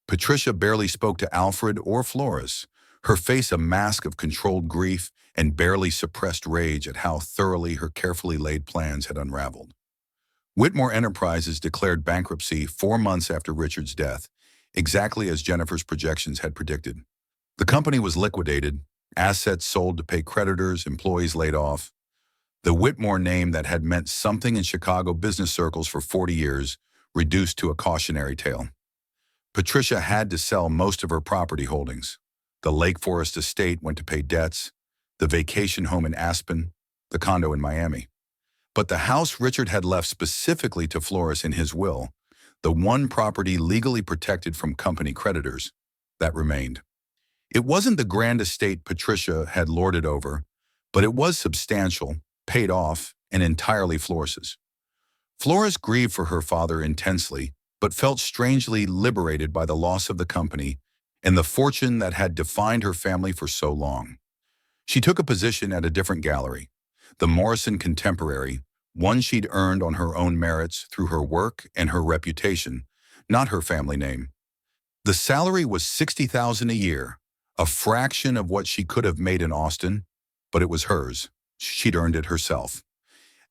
Patricia barely spoke to Alfred or Flores, her face a mask of controlled grief and barely suppressed rage at how thoroughly her carefully laid plans had unraveled. Whitmore Enterprises declared bankruptcy 4 months after Richard's death, exactly as Jennifer's projections had predicted. The company was liquidated, assets sold to pay creditors, employees laid off. The Whitmore name that had meant something in Chicago business circles for 40 years reduced to a cautionary tale. Patricia had to sell most of her property holdings. The Lake Forest estate went to pay debts, the vacation home in Aspen, the condo in Miami. But the house Richard had left specifically to Flores in his will, the one property legally protected from company creditors, that remained. It wasn't the grand estate Patricia had lorded over, but it was substantial, paid off, and entirely Flores's. Flores grieved for her father intensely, but felt strangely liberated by the loss of the company and the fortune that had defined her family for so long. She took a position at a different gallery, the Morrison Contemporary, one she'd earned on her own merits through her work and her reputation, not her family name. The salary was $60,000 a year, a fraction of what she could have made in Austin, but it was hers. She'd earned it herself.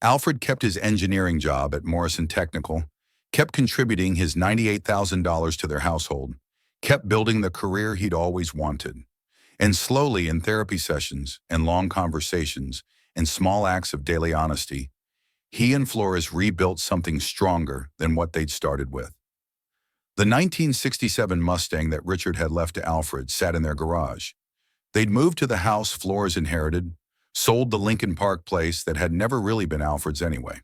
Alfred kept his engineering job at Morrison Technical, kept contributing his $98,000 to their household, kept building the career he'd always wanted. And slowly, in therapy sessions and long conversations and small acts of daily honesty, he and Flores rebuilt something stronger than what they'd started with. The 1967 Mustang that Richard had left to Alfred sat in their garage. They'd moved to the house Flores inherited, sold the Lincoln Park place that had never really been Alfred's anyway.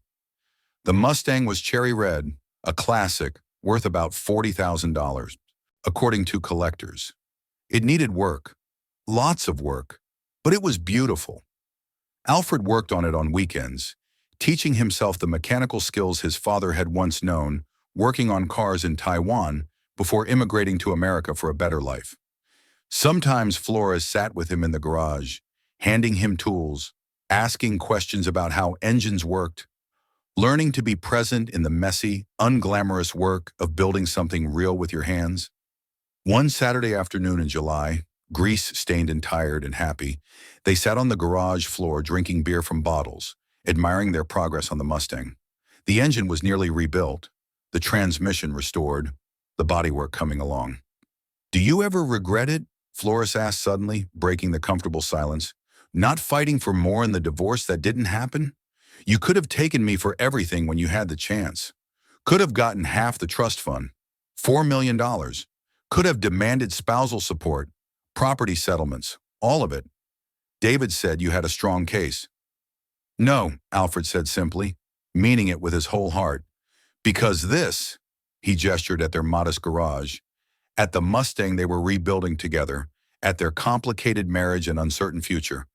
The Mustang was cherry red, a classic, worth about $40,000, according to collectors. It needed work, lots of work, but it was beautiful. Alfred worked on it on weekends, teaching himself the mechanical skills his father had once known, working on cars in Taiwan before immigrating to America for a better life. Sometimes Flores sat with him in the garage, handing him tools, asking questions about how engines worked, learning to be present in the messy, unglamorous work of building something real with your hands. One Saturday afternoon in July, grease-stained and tired and happy, they sat on the garage floor drinking beer from bottles, admiring their progress on the Mustang. The engine was nearly rebuilt, the transmission restored, the bodywork coming along. "Do you ever regret it?" Flores asked suddenly, breaking the comfortable silence. Not fighting for more in the divorce that didn't happen? You could have taken me for everything when you had the chance. Could have gotten half the trust fund, $4 million. Could have demanded spousal support, property settlements, all of it. David said you had a strong case. No, Alfred said simply, meaning it with his whole heart. Because this, he gestured at their modest garage, at the Mustang they were rebuilding together, at their complicated marriage and uncertain future.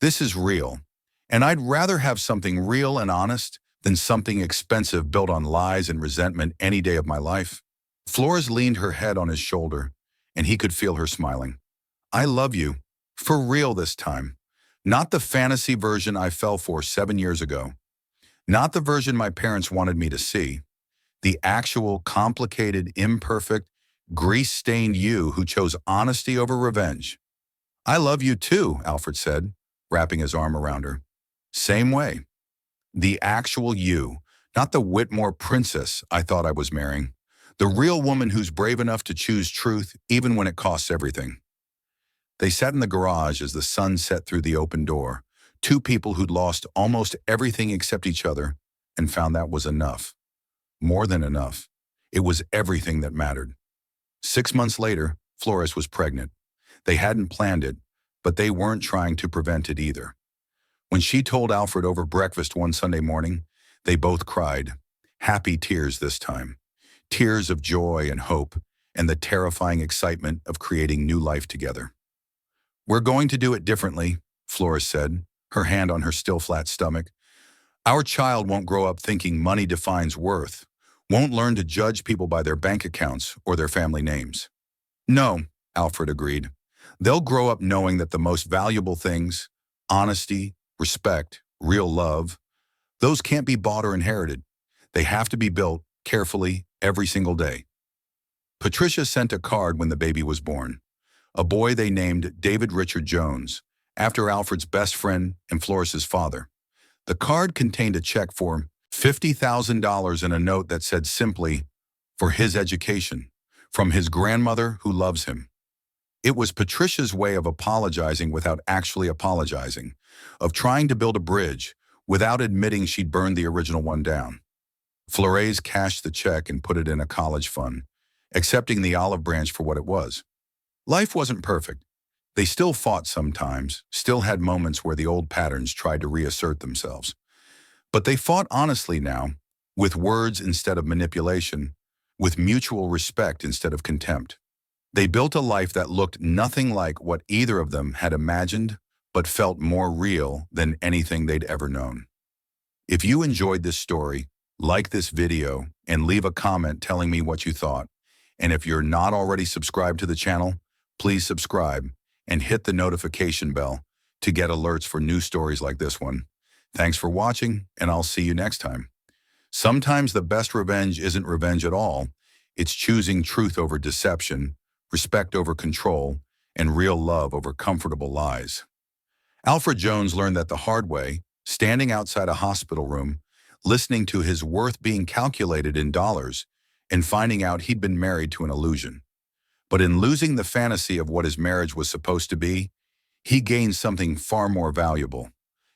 This is real, and I'd rather have something real and honest than something expensive built on lies and resentment any day of my life. Flores leaned her head on his shoulder, and he could feel her smiling. I love you, for real this time. Not the fantasy version I fell for 7 years ago. Not the version my parents wanted me to see. The actual, complicated, imperfect, grease-stained you who chose honesty over revenge. I love you too, Alfred said, wrapping his arm around her. Same way. The actual you, not the Whitmore princess I thought I was marrying. The real woman who's brave enough to choose truth even when it costs everything. They sat in the garage as the sun set through the open door, two people who'd lost almost everything except each other and found that was enough. More than enough. It was everything that mattered. 6 months later, Flores was pregnant. They hadn't planned it, but they weren't trying to prevent it either. When she told Alfred over breakfast one Sunday morning, they both cried, happy tears this time. Tears of joy and hope, and the terrifying excitement of creating new life together. We're going to do it differently, Flores said, her hand on her still flat stomach. Our child won't grow up thinking money defines worth, won't learn to judge people by their bank accounts or their family names. No, Alfred agreed. They'll grow up knowing that the most valuable things, honesty, respect, real love, those can't be bought or inherited. They have to be built carefully every single day. Patricia sent a card when the baby was born, a boy they named David Richard Jones, after Alfred's best friend and Flores's father. The card contained a check for $50,000 and a note that said simply, for his education, from his grandmother who loves him. It was Patricia's way of apologizing without actually apologizing, of trying to build a bridge without admitting she'd burned the original one down. Flores cashed the check and put it in a college fund, accepting the olive branch for what it was. Life wasn't perfect. They still fought sometimes, still had moments where the old patterns tried to reassert themselves. But they fought honestly now, with words instead of manipulation, with mutual respect instead of contempt. They built a life that looked nothing like what either of them had imagined, but felt more real than anything they'd ever known. If you enjoyed this story, like this video and leave a comment telling me what you thought. And if you're not already subscribed to the channel, please subscribe and hit the notification bell to get alerts for new stories like this one. Thanks for watching, and I'll see you next time. Sometimes the best revenge isn't revenge at all. It's choosing truth over deception, respect over control, and real love over comfortable lies. Alfred Jones learned that the hard way, standing outside a hospital room, listening to his worth being calculated in dollars, and finding out he'd been married to an illusion. But in losing the fantasy of what his marriage was supposed to be, he gained something far more valuable.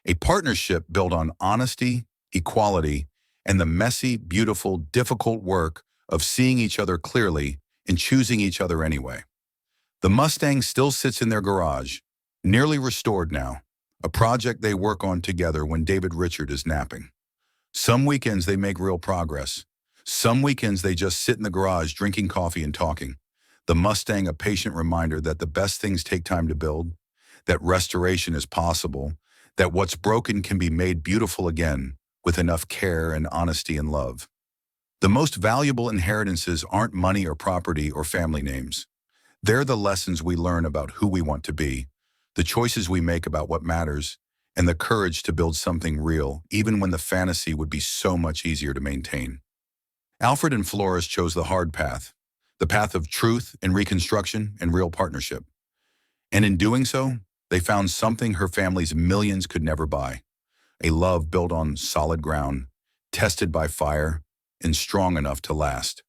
A partnership built on honesty, equality, and the messy, beautiful, difficult work of seeing each other clearly and choosing each other anyway. The Mustang still sits in their garage, nearly restored now, a project they work on together when David Richard is napping. Some weekends they make real progress. Some weekends they just sit in the garage drinking coffee and talking. The Mustang a patient reminder that the best things take time to build, that restoration is possible, that what's broken can be made beautiful again with enough care and honesty and love. The most valuable inheritances aren't money or property or family names. They're the lessons we learn about who we want to be, the choices we make about what matters, and the courage to build something real, even when the fantasy would be so much easier to maintain. Alfred and Flores chose the hard path, the path of truth and reconstruction and real partnership. And in doing so, they found something her family's millions could never buy, a love built on solid ground, tested by fire, and strong enough to last.